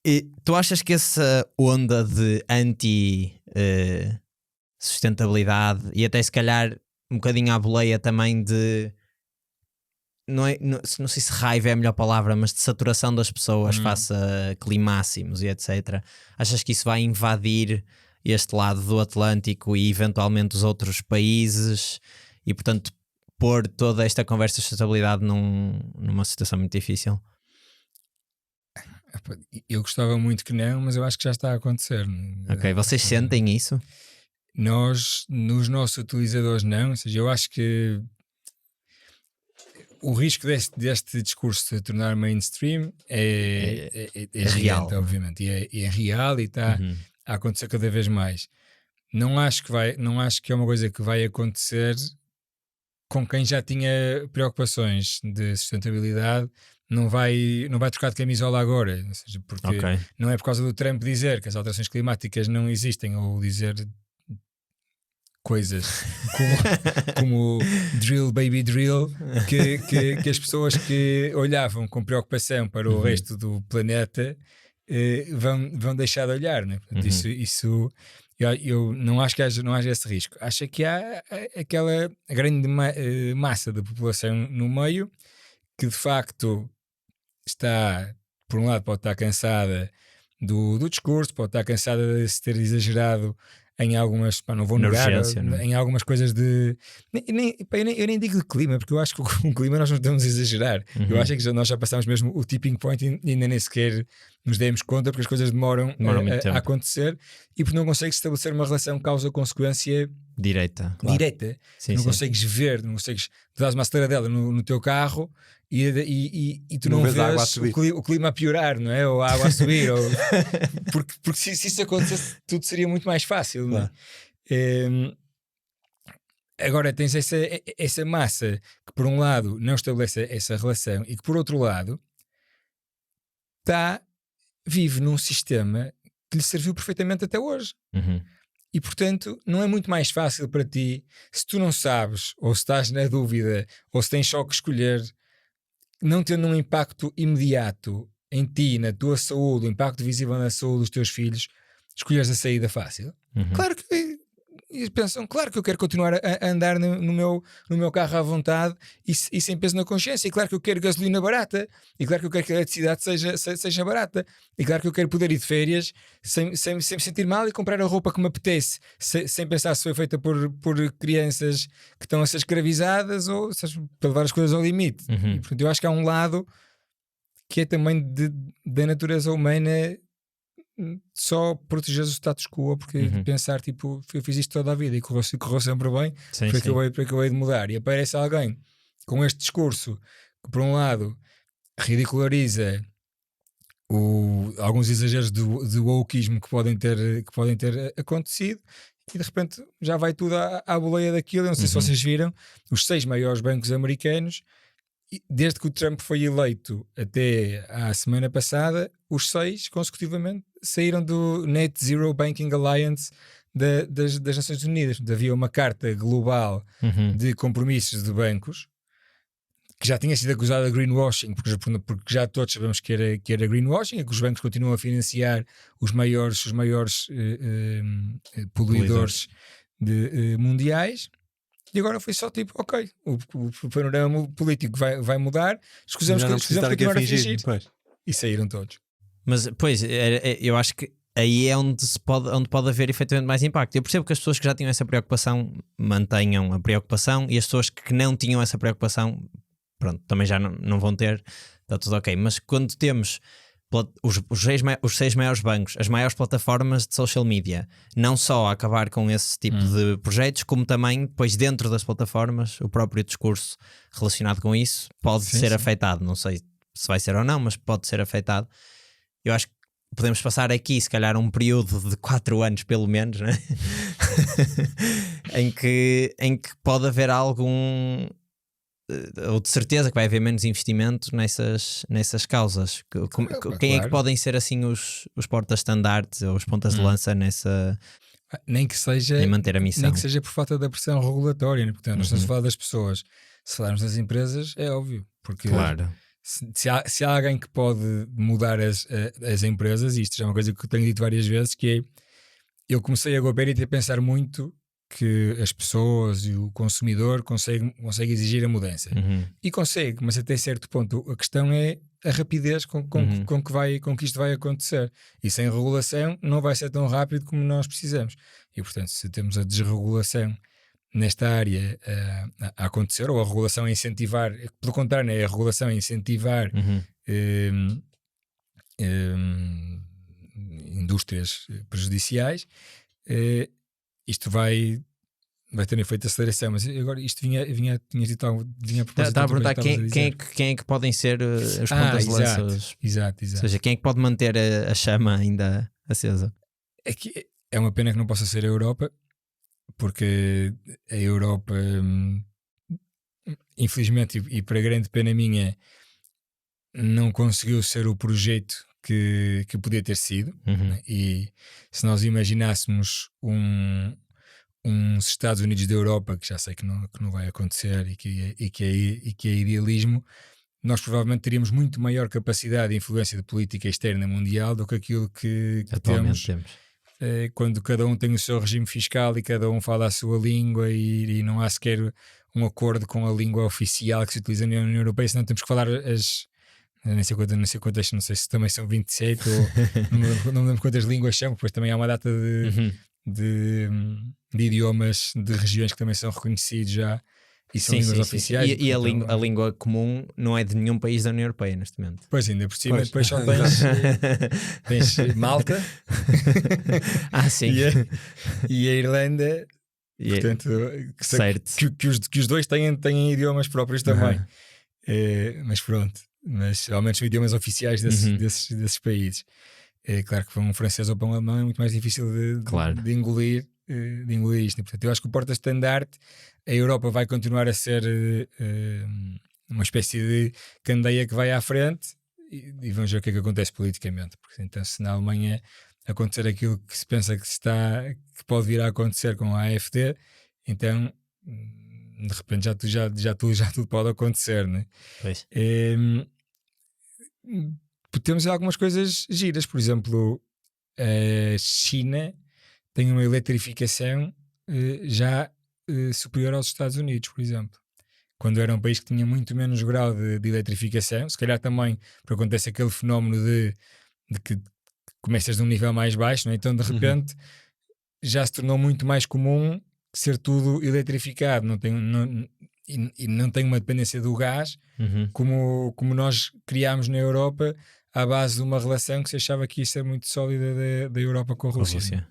E tu achas que essa onda de anti-sustentabilidade e até se calhar um bocadinho à boleia também de... Não sei se raiva é a melhor palavra, mas de saturação das pessoas face a climáximos e etc. Achas que isso vai invadir este lado do Atlântico e eventualmente os outros países e portanto pôr toda esta conversa de sustentabilidade numa situação muito difícil? Eu gostava muito que não, mas eu acho que já está a acontecer. Ok, vocês sentem isso? Nós, nos nossos utilizadores não, ou seja, eu acho que o risco deste discurso se tornar mainstream é real, obviamente, e é real e está a acontecer cada vez mais. Não acho que é uma coisa que vai acontecer com quem já tinha preocupações de sustentabilidade. Não vai trocar de camisola agora, ou seja, porque não é por causa do Trump dizer que as alterações climáticas não existem ou dizer coisas como Drill Baby Drill, que as pessoas que olhavam com preocupação para o resto do planeta vão deixar de olhar, né? Portanto, isso eu não acho que não haja esse risco. Acho que há aquela grande massa da população no meio que de facto está, por um lado, pode estar cansada do discurso, pode estar cansada de se ter exagerado em algumas, não vou negar, em algumas coisas de. Eu nem digo de clima, porque eu acho que o clima nós não estamos a exagerar. Eu acho que nós já passamos mesmo o tipping point e ainda nem sequer nos demos conta, porque as coisas demoram a acontecer e porque não consegues estabelecer uma relação causa-consequência direita. Sim, não consegues ver, não consegues. Tu dás uma aceleradela no teu carro e tu não vês o clima a piorar, não é? Ou a água a subir, porque se isso acontecesse, tudo seria muito mais fácil. Claro. Agora tens essa massa que, por um lado, não estabelece essa relação e que, por outro lado, vive num sistema que lhe serviu perfeitamente até hoje. E portanto não é muito mais fácil para ti, se tu não sabes, ou se estás na dúvida, ou se tens só que escolher, não tendo um impacto imediato em ti, na tua saúde, um impacto visível na saúde dos teus filhos, escolheres a saída fácil. Claro que pensam, claro que eu quero continuar a andar no meu carro à vontade e sem peso na consciência, e claro que eu quero gasolina barata, e claro que eu quero que a eletricidade seja barata, e claro que eu quero poder ir de férias sem me sentir mal e comprar a roupa que me apetece, sem pensar se foi feita por crianças que estão a ser escravizadas ou para levar as coisas ao limite. E, portanto, eu acho que há um lado que é também da natureza humana só proteger o status quo, porque pensar tipo, eu fiz isto toda a vida e correu sempre bem, porque eu hei de mudar, e aparece alguém com este discurso que por um lado ridiculariza alguns exageros do wokeismo que podem ter acontecido, e de repente já vai tudo à boleia daquilo. Eu não sei se vocês viram, os 6 maiores bancos americanos, desde que o Trump foi eleito até à semana passada, os 6 consecutivamente saíram do Net Zero Banking Alliance das Nações Unidas. Havia uma carta global de compromissos de bancos que já tinha sido acusada de greenwashing, porque já todos sabemos que era greenwashing, é que os bancos continuam a financiar os maiores poluidores mundiais. E agora foi só tipo, ok, o panorama político vai mudar, escusamos continuar a fingir. E saíram todos. Mas, pois, eu acho que aí é onde pode haver efetivamente mais impacto. Eu percebo que as pessoas que já tinham essa preocupação mantenham a preocupação, e as pessoas que não tinham essa preocupação, pronto, também já não vão ter, está tudo ok. Mas quando temos os 6 maiores bancos, as maiores plataformas de social media, não só a acabar com esse tipo de projetos, como também depois dentro das plataformas o próprio discurso relacionado com isso pode ser afetado. Não sei se vai ser ou não, mas pode ser afetado. Eu acho que podemos passar aqui se calhar um período de 4 anos pelo menos, né? em que pode haver algum, ou de certeza que vai haver menos investimento nessas causas. Quem é que podem ser assim os porta-estandartes ou os pontas de lança nessa, nem que seja em manter a missão, nem que seja por falta da pressão regulatória, né? Portanto, nós estamos a falar das pessoas. Se falarmos das empresas, é óbvio, porque claro, se há alguém que pode mudar as empresas, isto já é uma coisa que eu tenho dito várias vezes, que é, eu comecei a Goberity a pensar muito que as pessoas e o consumidor consegue exigir a mudança. E consegue, mas até certo ponto a questão é a rapidez com que isto vai acontecer. E sem regulação não vai ser tão rápido como nós precisamos. E portanto, se temos a desregulação nesta área a acontecer, ou a regulação a incentivar, pelo contrário, é a regulação a incentivar indústrias prejudiciais, isto vai ter um efeito de aceleração. Mas agora isto vinha a propósito. Está a perguntar quem é que podem ser os pontas de lança. Exato. Ou seja, quem é que pode manter a chama ainda acesa? É uma pena que não possa ser a Europa, porque a Europa, infelizmente, e para grande pena minha, não conseguiu ser o projeto que podia ter sido. Né? E se nós imaginássemos uns Estados Unidos da Europa, que já sei que não vai acontecer e que é idealismo, nós provavelmente teríamos muito maior capacidade de influência de política externa mundial do que aquilo que Atualmente temos. Quando cada um tem o seu regime fiscal e cada um fala a sua língua e não há sequer um acordo com a língua oficial que se utiliza na União Europeia, senão temos que falar nem sei quantas, não sei se também são 27 ou não me lembro quantas línguas são, depois também há uma data de idiomas de regiões que também são reconhecidos já e são línguas oficiais. E a língua comum não é de nenhum país da União Europeia neste momento. Pois, ainda por cima, depois só tens Malta sim. e a Irlanda, portanto, que os dois têm idiomas próprios também. Mas pronto, ao menos são idiomas oficiais desses países. É claro que para um francês ou para um alemão é muito mais difícil de engolir isto. Portanto, eu acho que o porta-estandarte, a Europa vai continuar a ser uma espécie de candeia que vai à frente e vamos ver o que é que acontece politicamente. Porque então, se na Alemanha acontecer aquilo que se pensa que pode vir a acontecer com a AfD, então de repente já tudo pode acontecer, né? Pois. Temos algumas coisas giras, por exemplo, a China tem uma eletrificação já superior aos Estados Unidos, por exemplo. Quando era um país que tinha muito menos grau de eletrificação, se calhar também porque acontece aquele fenómeno de que começas de um nível mais baixo, não é? Então de repente já se tornou muito mais comum ser tudo eletrificado, não tem uma dependência do gás como nós criámos na Europa à base de uma relação que se achava que ia ser muito sólida da Europa com a Rússia.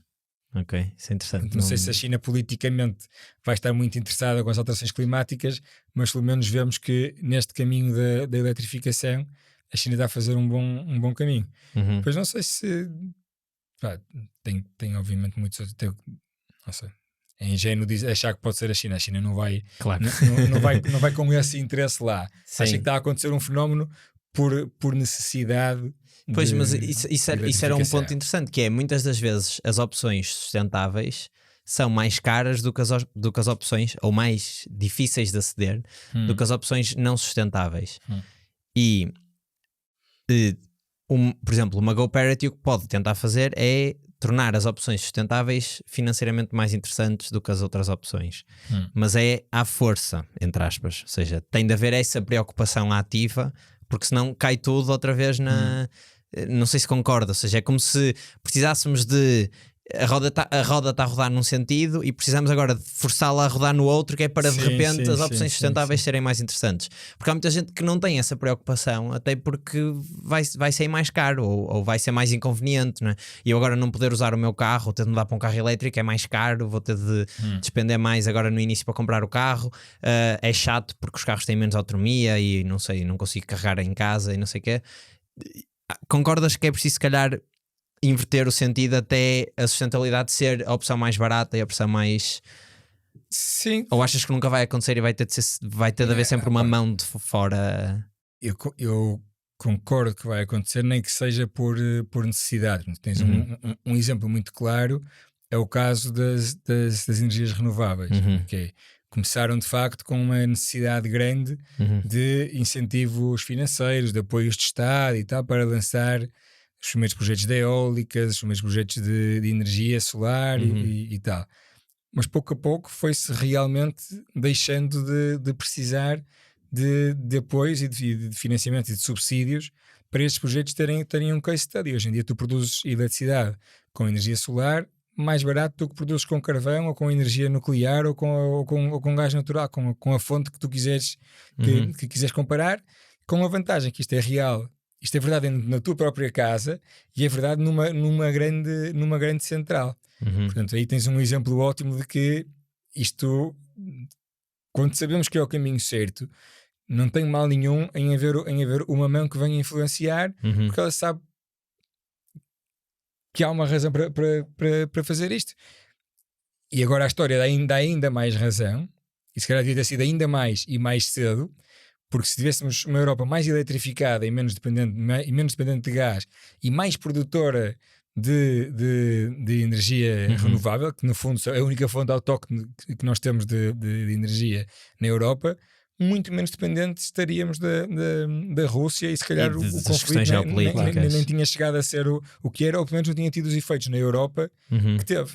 Ok, isso é interessante. Não sei se a China politicamente vai estar muito interessada com as alterações climáticas, mas pelo menos vemos que neste caminho da eletrificação a China está a fazer um bom caminho. Pois não sei se tem obviamente muitos outros, não sei. É ingênuo achar que pode ser a China. A China não vai, claro. não vai com esse interesse lá. Sim. Acha que está a acontecer um fenómeno por necessidade. Pois, mas isso era um ponto interessante, que é muitas das vezes as opções sustentáveis são mais caras do que as opções, ou mais difíceis de aceder do que as opções não sustentáveis. E por exemplo, uma GoParity o que pode tentar fazer é tornar as opções sustentáveis financeiramente mais interessantes do que as outras opções. Mas é à força, entre aspas. Ou seja, tem de haver essa preocupação ativa, porque senão cai tudo outra vez não sei se concorda. Ou seja, é como se precisássemos de... A roda está a rodar num sentido e precisamos agora de forçá-la a rodar no outro, que é para de repente as opções sustentáveis serem mais interessantes. Porque há muita gente que não tem essa preocupação, até porque vai ser mais caro ou vai ser mais inconveniente, não é? E eu agora não poder usar o meu carro, ou ter de mudar para um carro elétrico é mais caro, vou ter de despender mais agora no início para comprar o carro. É chato porque os carros têm menos autonomia e não sei, não consigo carregar em casa e não sei o quê. Concordas que é preciso, se calhar, inverter o sentido até a sustentabilidade ser a opção mais barata e a opção mais... Sim. Ou achas que nunca vai acontecer e vai ter de haver sempre uma mão de fora? Eu concordo que vai acontecer, nem que seja por necessidade. Tens um exemplo muito claro, é o caso das energias renováveis, que começaram de facto com uma necessidade grande de incentivos financeiros, de apoios de Estado e tal, para lançar os primeiros projetos de eólicas, os primeiros projetos de energia solar e tal. Mas pouco a pouco foi-se realmente deixando de precisar de apoios e de financiamento e de subsídios para estes projetos terem um case study. Hoje em dia tu produzes eletricidade com energia solar mais barato do que produzes com carvão ou com energia nuclear ou com gás natural, com a fonte que tu quiseres, que quiseres comparar, com a vantagem que isto é real. Isto é verdade na tua própria casa e é verdade numa grande central. Portanto, aí tens um exemplo ótimo de que isto, quando sabemos que é o caminho certo, não tem mal nenhum em haver uma mão que venha influenciar, porque ela sabe que há uma razão para fazer isto. E agora a história dá ainda mais razão, e se calhar devia ter sido ainda mais e mais cedo, porque se tivéssemos uma Europa mais eletrificada e menos dependente de gás e mais produtora de energia renovável, que no fundo é a única fonte autóctone que nós temos de energia na Europa, muito menos dependentes estaríamos da Rússia e se calhar E o das conflito questões geopolíticas. nem tinha chegado a ser o que era, ou pelo menos não tinha tido os efeitos na Europa que teve.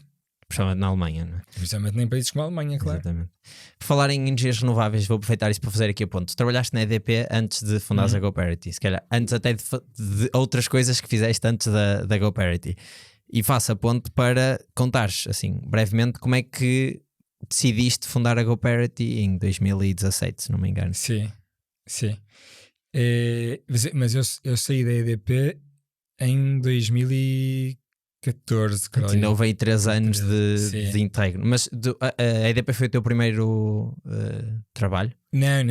Principalmente na Alemanha, não é? Principalmente nem países como a Alemanha, claro. Exatamente. Por falar em energias renováveis, vou aproveitar isso para fazer aqui a ponto. Tu trabalhaste na EDP antes de fundares a GoParity, se calhar antes até de outras coisas que fizeste antes da GoParity. E faço a ponto para contares, assim, brevemente, como é que decidiste fundar a GoParity em 2017, se não me engano. Sim. Mas eu saí da EDP em 2014, creio. Ainda houve aí 3 anos de integro. Mas a EDP foi o teu primeiro trabalho? Não.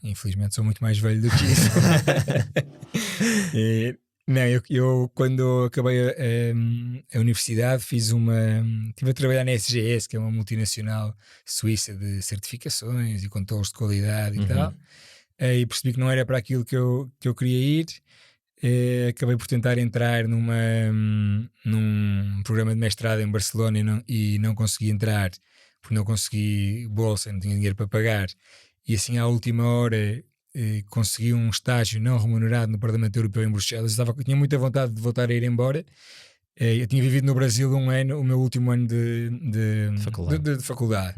Infelizmente sou muito mais velho do que isso. Não, eu quando acabei a universidade estive a trabalhar na SGS, que é uma multinacional suíça de certificações e controles de qualidade e tal, e percebi que não era para aquilo que eu queria ir. Acabei por tentar entrar num programa de mestrado em Barcelona e não consegui entrar, porque não consegui bolsa, não tinha dinheiro para pagar, e assim à última hora consegui um estágio não remunerado no Parlamento Europeu em Bruxelas. Tinha muita vontade de voltar a ir embora. Eu tinha vivido no Brasil um ano, o meu último ano de faculdade.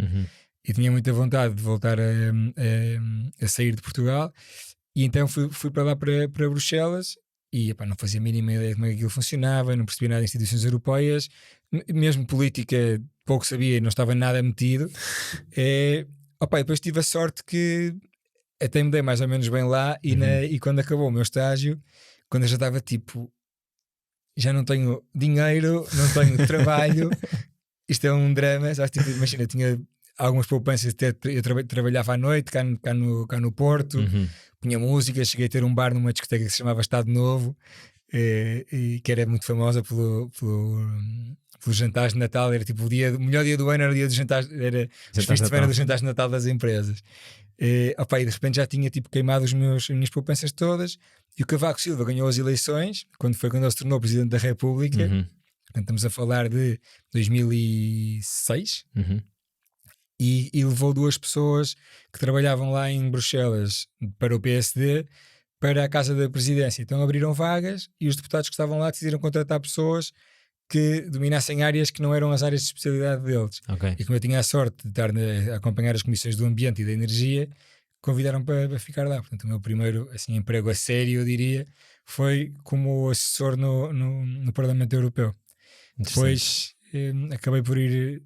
E tinha muita vontade de voltar a sair de Portugal, e então fui para lá para Bruxelas e não fazia a mínima ideia de como é que aquilo funcionava, não percebia nada de instituições europeias, mesmo política pouco sabia, não estava nada metido. Depois tive a sorte que até me dei mais ou menos bem lá, e quando acabou o meu estágio, quando eu já estava já não tenho dinheiro, não tenho trabalho, isto é um drama, sabes? Imagina, tinha algumas poupanças, eu trabalhava à noite cá no Porto, punha música, cheguei a ter um bar numa discoteca que se chamava Estado Novo, e que era muito famosa pelos jantares de Natal. Era tipo o melhor dia do ano, era o dia dos jantares, era os fins de semana dos jantares de Natal das empresas. E de repente já tinha queimado as minhas poupanças todas, e o Cavaco Silva ganhou as eleições quando ele se tornou Presidente da República. Portanto, estamos a falar de 2006. E levou 2 pessoas que trabalhavam lá em Bruxelas para o PSD para a Casa da Presidência. Então abriram vagas e os deputados que estavam lá decidiram contratar pessoas que dominassem áreas que não eram as áreas de especialidade deles. E como eu tinha a sorte de estar a acompanhar as comissões do Ambiente e da Energia, convidaram para ficar lá. Portanto, o meu primeiro emprego a sério, eu diria, foi como assessor no Parlamento Europeu. Depois acabei por ir,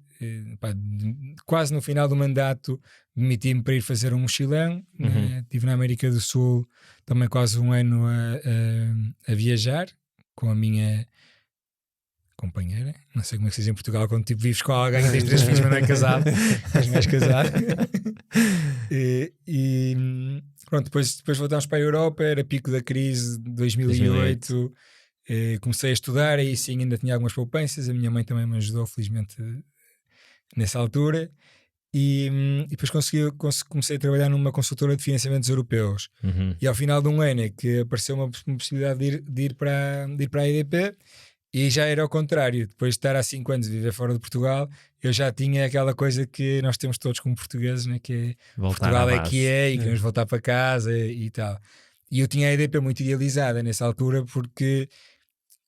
quase no final do mandato, demiti-me para ir fazer um mochilão. Estive na América do Sul também quase um ano a viajar com a minha companheira, não sei como é que se diz em Portugal quando vives com alguém e tens 3 filhos mas não é casado, mas não és casado. Pronto, depois voltámos para a Europa, era pico da crise de 2008. Comecei a estudar, aí sim ainda tinha algumas poupanças, a minha mãe também me ajudou felizmente nessa altura, e depois comecei a trabalhar numa consultora de financiamentos europeus. E ao final de um ano é que apareceu uma possibilidade de ir para a EDP. E já era ao contrário, depois de estar há 5 anos a viver fora de Portugal, eu já tinha aquela coisa que nós temos todos como portugueses, né? Que é Portugal é que é, e queremos voltar para casa e tal. E eu tinha a EDP muito idealizada nessa altura, porque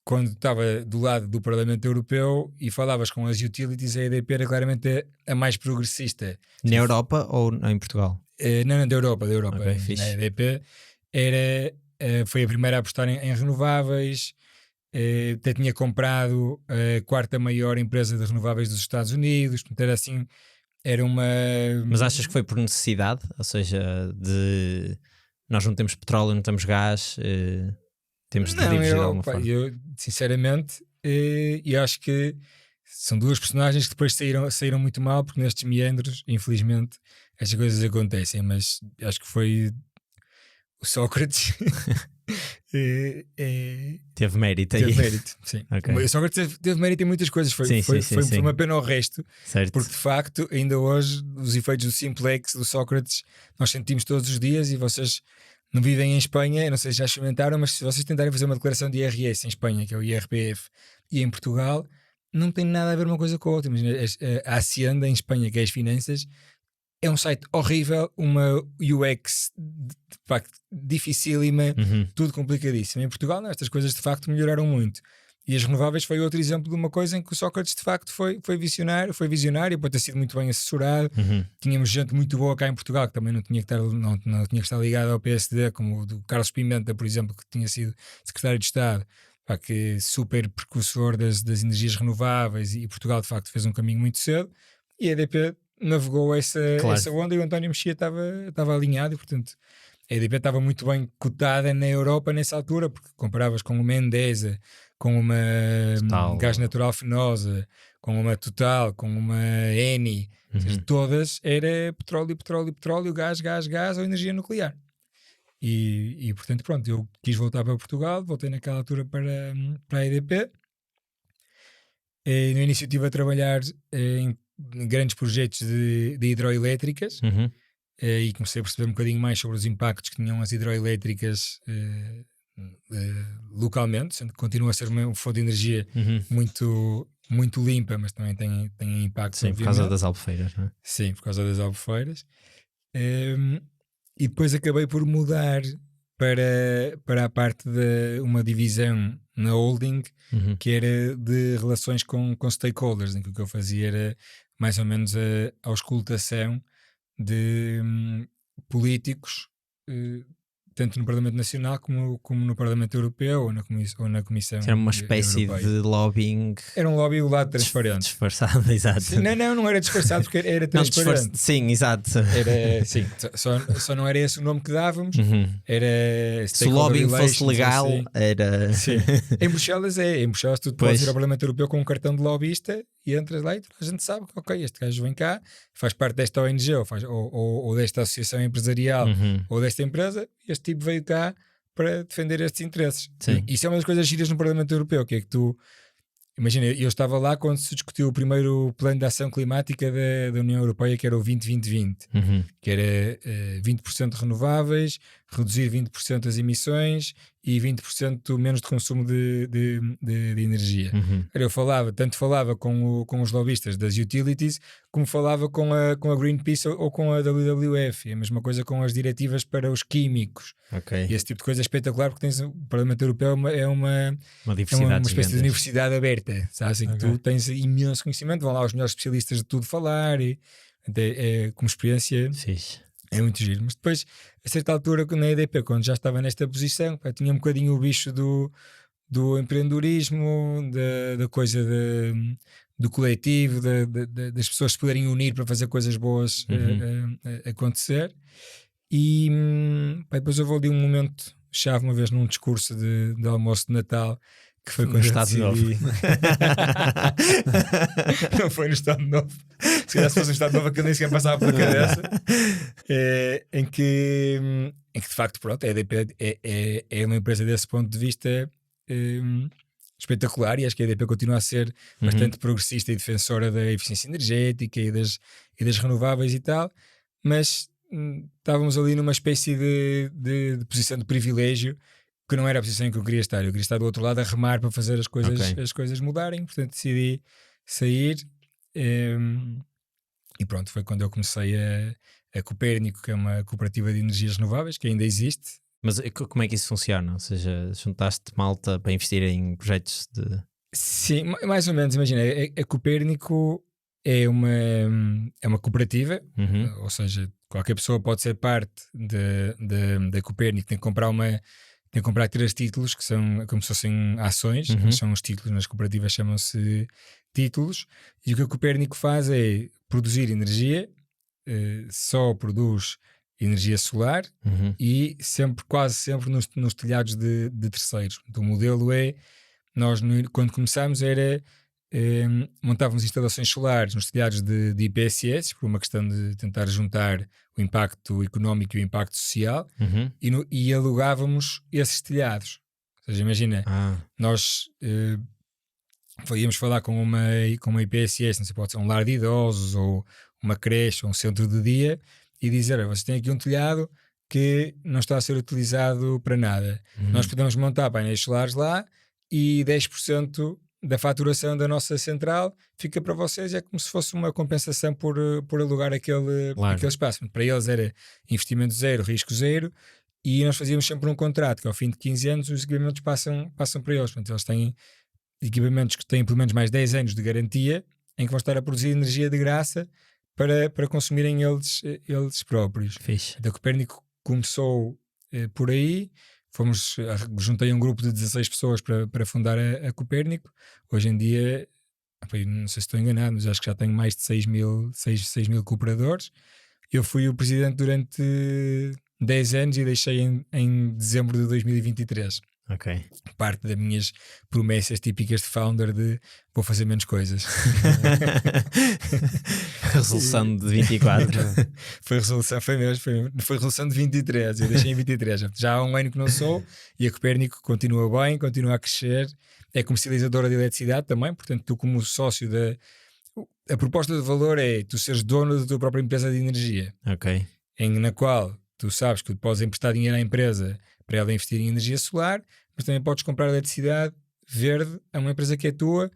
quando estava do lado do Parlamento Europeu e falavas com as utilities, a EDP era claramente a mais progressista. Na Europa ou em Portugal? Não, da Europa. Okay, na EDP foi a primeira a apostar em renováveis. Até tinha comprado a 4ª maior empresa de renováveis dos Estados Unidos. Portanto, era assim, era uma... Mas achas que foi por necessidade? Ou seja, nós não temos petróleo, não temos gás, temos de dirigir de alguma forma? Eu sinceramente, eu acho que são 2 personagens que depois saíram muito mal, porque nestes meandros, infelizmente, estas coisas acontecem, mas acho que foi o Sócrates. Teve mérito aí. Teve mérito, sim. O Sócrates teve mérito em muitas coisas. Foi uma pena ao resto, certo. Porque de facto, ainda hoje, os efeitos do Simplex do Sócrates nós sentimos todos os dias. E vocês não vivem em Espanha, eu não sei se já experimentaram, mas se vocês tentarem fazer uma declaração de IRS em Espanha, que é o IRPF, e em Portugal não tem nada a ver uma coisa com a outra. Imagina, a Hacienda em Espanha, que é as finanças, é um site horrível, uma UX de facto dificílima, tudo complicadíssimo. Em Portugal, não, estas coisas de facto melhoraram muito. E as renováveis foi outro exemplo de uma coisa em que o Sócrates de facto foi visionário, pode ter sido muito bem assessorado. Tínhamos gente muito boa cá em Portugal que também não tinha que estar ligada ao PSD, como o do Carlos Pimenta, por exemplo, que tinha sido secretário de Estado, que super precursor das energias renováveis, e Portugal de facto fez um caminho muito cedo, e a EDP navegou essa onda, e o António Mexia estava alinhado, e portanto a EDP estava muito bem cotada na Europa nessa altura, porque comparavas com uma Endesa, com uma Gás Natural Fenosa, com uma Total, com uma Eni, ou seja, todas era petróleo, gás ou energia nuclear. E portanto, pronto, eu quis voltar para Portugal, voltei naquela altura para a EDP. No início estive a trabalhar em grandes projetos de hidroelétricas, e comecei a perceber um bocadinho mais sobre os impactos que tinham as hidroelétricas localmente, sendo que continua a ser uma fonte de energia muito, muito limpa, mas também tem impacto. Sim, por causa das albufeiras, não é? Sim, por causa das albufeiras. E depois acabei por mudar para a parte de uma divisão na holding, que era de relações com stakeholders, em que o que eu fazia era mais ou menos a auscultação de políticos, tanto no Parlamento Nacional como no Parlamento Europeu ou na Comissão. Era uma espécie Europeia. De lobbying. Era um lobby do lado transparente. Disfarçado, exato. Sim, não era disfarçado porque era transparente. Sim, exato. Era, sim, só não era esse o nome que dávamos. Era se o lobbying fosse legal, assim. era. Sim. Em Bruxelas tu podes ir ao Parlamento Europeu com um cartão de lobbyista e entras lá e a gente sabe que, ok, este gajo vem cá, faz parte desta ONG ou desta associação empresarial ou desta empresa, este tipo veio cá para defender estes interesses. Isso é uma das coisas giras no Parlamento Europeu, que é que tu, imagina, eu estava lá quando se discutiu o primeiro plano de ação climática da União Europeia, que era o 20-20-20, que era 20% renováveis, reduzir 20% as emissões e 20% menos de consumo de energia. Eu tanto falava com os lobistas das utilities, como falava com a Greenpeace ou com a WWF. E a mesma coisa com as diretivas para os químicos. E esse tipo de coisa é espetacular, porque o Parlamento Europeu é uma espécie de universidade aberta, sabes? Em que tu tens imenso conhecimento, vão lá os melhores especialistas de tudo falar, e como experiência é muito giro. Mas depois, a certa altura na EDP, quando já estava nesta posição, tinha um bocadinho o bicho do empreendedorismo, da coisa do coletivo, das pessoas se poderem unir para fazer coisas boas acontecer. E depois houve ali um momento chave, uma vez num discurso de almoço de Natal, que foi quando Estado Novo. Não foi no Estado Novo. Se calhar se fosse no Estado Novo, que eu nem sequer passava pela cabeça. Em que de facto, pronto, a EDP é uma empresa desse ponto de vista espetacular, e acho que a EDP continua a ser bastante progressista e defensora da eficiência energética e das renováveis e tal, mas estávamos ali numa espécie de posição de privilégio, que não era a posição em que eu queria estar. Eu queria estar do outro lado a remar para fazer as coisas mudarem. Portanto decidi sair, e pronto, foi quando eu comecei a Copérnico, que é uma cooperativa de energias renováveis que ainda existe. Mas como é que isso funciona? Ou seja, juntaste malta para investir em projetos de... Sim, mais ou menos. Imagina, a Copérnico é uma cooperativa, ou seja, qualquer pessoa pode ser parte da Copérnico, tem que comprar 3 títulos, que são como se fossem ações, são os títulos, nas cooperativas chamam-se títulos, e o que a Copérnico faz é produzir energia, só produz energia solar, e quase sempre nos telhados de terceiros. Então, o modelo é, nós quando começámos montávamos instalações solares nos telhados de IPSS, por uma questão de tentar juntar o impacto económico e o impacto social, e alugávamos esses telhados. Ou seja, imagina, nós íamos falar com uma IPSS, não sei, pode ser um lar de idosos ou uma creche ou um centro de dia, e dizer, vocês têm aqui um telhado que não está a ser utilizado para nada. Nós podemos montar painéis solares lá, e 10% da faturação da nossa central fica para vocês, é como se fosse uma compensação por alugar aquele espaço. Para eles era investimento zero, risco zero, e nós fazíamos sempre um contrato que ao fim de 15 anos os equipamentos passam para eles. Portanto, eles têm equipamentos que têm pelo menos mais 10 anos de garantia, em que vão estar a produzir energia de graça para consumirem eles próprios. A Copérnico começou por aí. Juntei um grupo de 16 pessoas para fundar a Copérnico. Hoje em dia, não sei se estou enganado, mas acho que já tenho mais de 6 mil cooperadores. Eu fui o presidente durante 10 anos e deixei em dezembro de 2023. Ok. Parte das minhas promessas típicas de founder de vou fazer menos coisas. Resolução de 24. Foi resolução de 23. Eu deixei em 23. Já há um ano que não sou, e a Copérnico continua bem, continua a crescer. É comercializadora de eletricidade também, portanto tu como sócio a proposta de valor é tu seres dono da tua própria empresa de energia. Ok. Na qual tu sabes que tu podes emprestar dinheiro à empresa para ela investir em energia solar, mas também podes comprar eletricidade verde a uma empresa que é tua,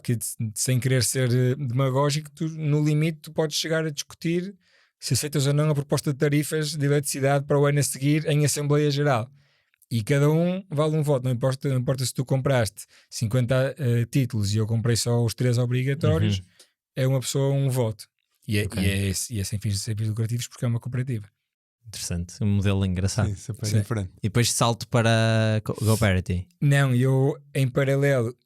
que sem querer ser demagógico, no limite tu podes chegar a discutir se aceitas ou não a proposta de tarifas de eletricidade para o ano a seguir em Assembleia Geral. E cada um vale um voto, não importa se tu compraste 50 títulos e eu comprei só os 3 obrigatórios, é uma pessoa um voto. E é sem fins lucrativos porque é uma cooperativa. Interessante, um modelo engraçado. Sim, super diferente. E depois salto para GoParity. Não, eu em paralelo,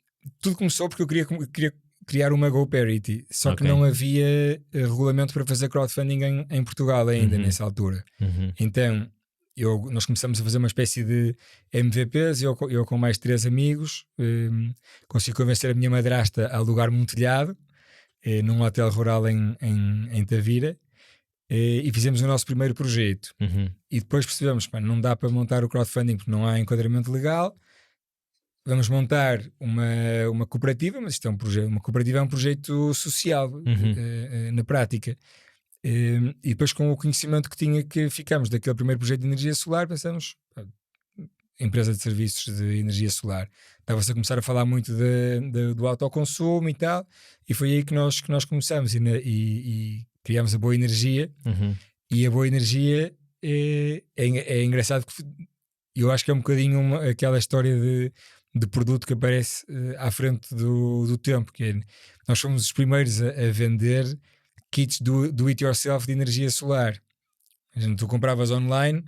tudo começou porque eu queria criar uma GoParity, só que não havia regulamento para fazer crowdfunding em Portugal ainda nessa altura. Então nós começamos a fazer uma espécie de MVPs, eu com mais 3 amigos consegui convencer a minha madrasta a alugar-me um telhado num hotel rural em Tavira. E fizemos o nosso primeiro projeto. E depois percebemos que não dá para montar o crowdfunding porque não há enquadramento legal. Vamos montar uma cooperativa, mas isto é um projeto. Uma cooperativa é um projeto social na prática. E depois, com o conhecimento que tinha, que ficamos daquele primeiro projeto de energia solar, pensamos, empresa de serviços de energia solar. Estava-se a começar a falar muito do autoconsumo e tal, e foi aí que nós começamos e criámos a Boa Energia. E a Boa Energia é engraçado, que eu acho que é um bocadinho aquela história de produto que aparece à frente do tempo, que é, nós fomos os primeiros a vender kits do it yourself de energia solar. Tu compravas online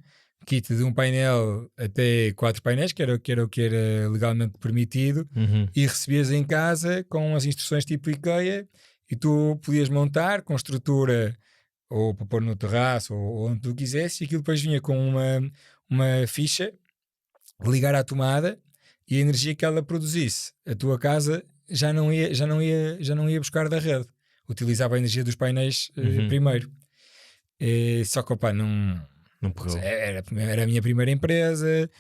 kit de um painel até 4 painéis, que era o que era legalmente permitido, e recebias em casa com as instruções tipo IKEA, e tu podias montar com estrutura ou para pôr no terraço ou onde tu quisesse, e aquilo depois vinha com uma ficha, ligar à tomada, e a energia que ela produzisse, a tua casa já não ia buscar da rede, utilizava a energia dos painéis primeiro. Só que não pegou. Era a minha primeira empresa,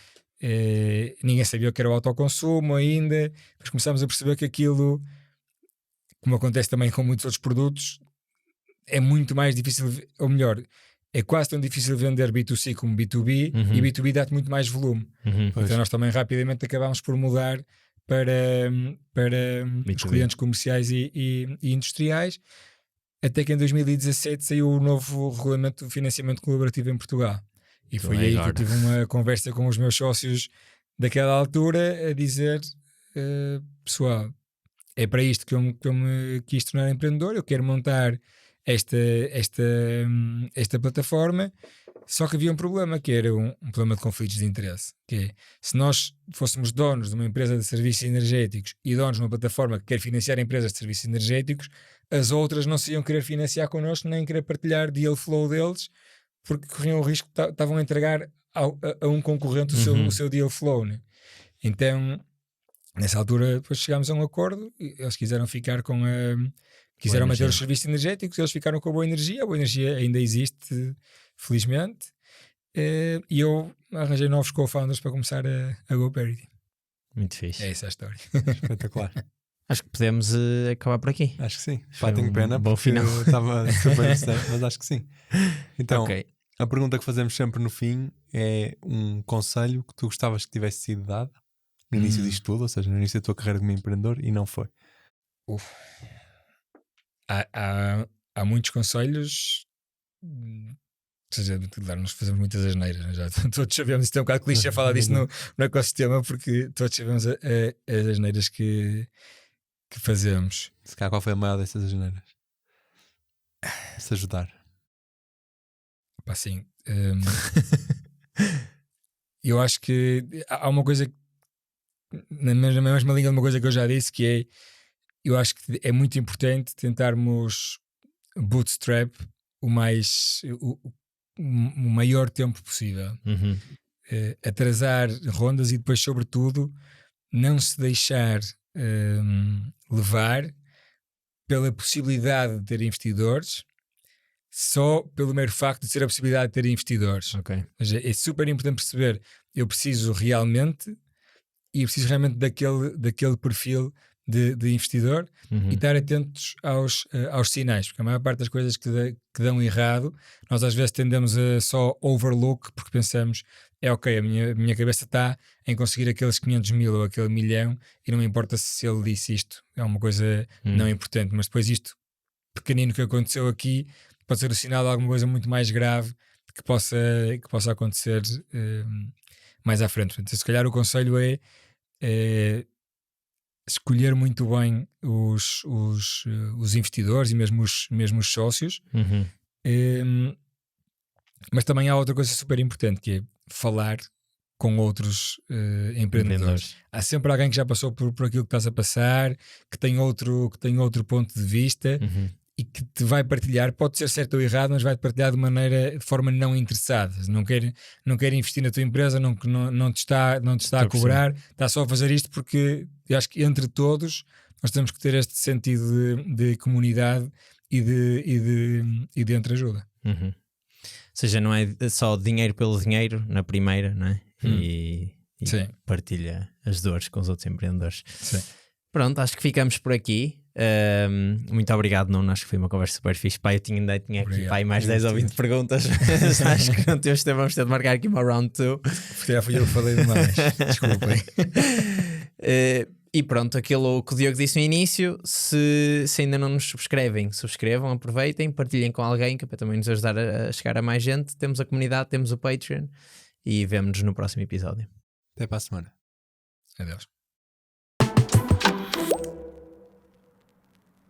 ninguém sabia o que era o autoconsumo ainda. Depois começámos a perceber que aquilo, como acontece também com muitos outros produtos, é muito mais difícil, ou melhor, é quase tão difícil vender B2C como B2B, e B2B dá-te muito mais volume. Então nós também rapidamente acabámos por mudar para os clientes comerciais e industriais, até que em 2017 saiu o novo regulamento de financiamento colaborativo em Portugal. E foi aí que eu tive uma conversa com os meus sócios daquela altura a dizer, pessoal, é para isto que eu me quis tornar empreendedor, eu quero montar esta plataforma, só que havia um problema, que era um problema de conflitos de interesse, que é, se nós fôssemos donos de uma empresa de serviços energéticos e donos de uma plataforma que quer financiar empresas de serviços energéticos, as outras não se iam querer financiar connosco, nem querer partilhar deal flow deles, porque corriam o risco que estavam a entregar a um concorrente o seu deal flow, né? Então, nessa altura, depois chegámos a um acordo, e eles quiseram ficar com quiseram manter os serviços energéticos, eles ficaram com a Boa Energia ainda existe, felizmente, e eu arranjei novos co-founders para começar a GoParity. Muito fixe. É essa a história. Espetacular. Acho que podemos acabar por aqui. Acho que sim. Foi Tenho pena, bom porque final. estava super interessante, mas acho que sim. Então, Ok. a pergunta que fazemos sempre no fim é um conselho que tu gostavas que tivesse sido dado no início disto tudo, ou seja, no início da tua carreira como empreendedor, e não foi? Há muitos conselhos, ou seja, claro, nós fazemos muitas asneiras, né? Já todos sabemos, isto é um bocado clichê falar disso no ecossistema, porque todos sabemos as asneiras que fazemos. Se calhar, qual foi a maior dessas asneiras? Se ajudar. Pá, sim. Eu acho que há uma coisa na mesma linha de uma coisa que eu já disse, que é, eu acho que é muito importante tentarmos bootstrap o maior tempo possível. Atrasar rondas e depois, sobretudo, não se deixar levar pela possibilidade de ter investidores, só pelo mero facto de ser a possibilidade de ter investidores. Ok. Ou seja, é super importante perceber, eu preciso realmente daquele perfil de investidor, e estar atentos aos sinais, porque a maior parte das coisas que dão errado, nós às vezes tendemos a só overlook, porque pensamos, ok, a minha cabeça está em conseguir aqueles 500 mil ou aquele milhão, e não me importa se ele disse isto, é uma coisa não importante, mas depois isto pequenino que aconteceu aqui pode ser o sinal de alguma coisa muito mais grave que possa acontecer mais à frente. Portanto, se calhar o conselho é escolher muito bem os investidores e mesmo os sócios. Mas também há outra coisa super importante, que é falar com outros empreendedores. Há sempre alguém que já passou por aquilo que estás a passar, que tem outro ponto de vista, e que te vai partilhar, pode ser certo ou errado, mas vai-te partilhar de forma não interessada. Não quer investir na tua empresa, não te está a cobrar, está só a fazer isto porque eu acho que entre todos nós temos que ter este sentido de comunidade e de entreajuda. Ou seja, não é só dinheiro pelo dinheiro na primeira, não é? E partilha as dores com os outros empreendedores. Sim. Pronto, acho que ficamos por aqui. Muito obrigado, Nuno. Acho que foi uma conversa super fixe. Pá, eu tinha aqui mais 10 ou 20 perguntas. Acho que não temos tempo, vamos ter de marcar aqui uma round 2. Porque já fui eu que falei demais. Desculpem. E pronto, aquilo que o Diogo disse no início, se ainda não nos subscrevam, aproveitem, partilhem com alguém, que é para também nos ajudar a chegar a mais gente. Temos a comunidade, temos o Patreon, e vemo-nos no próximo episódio. Até para a semana. Adeus.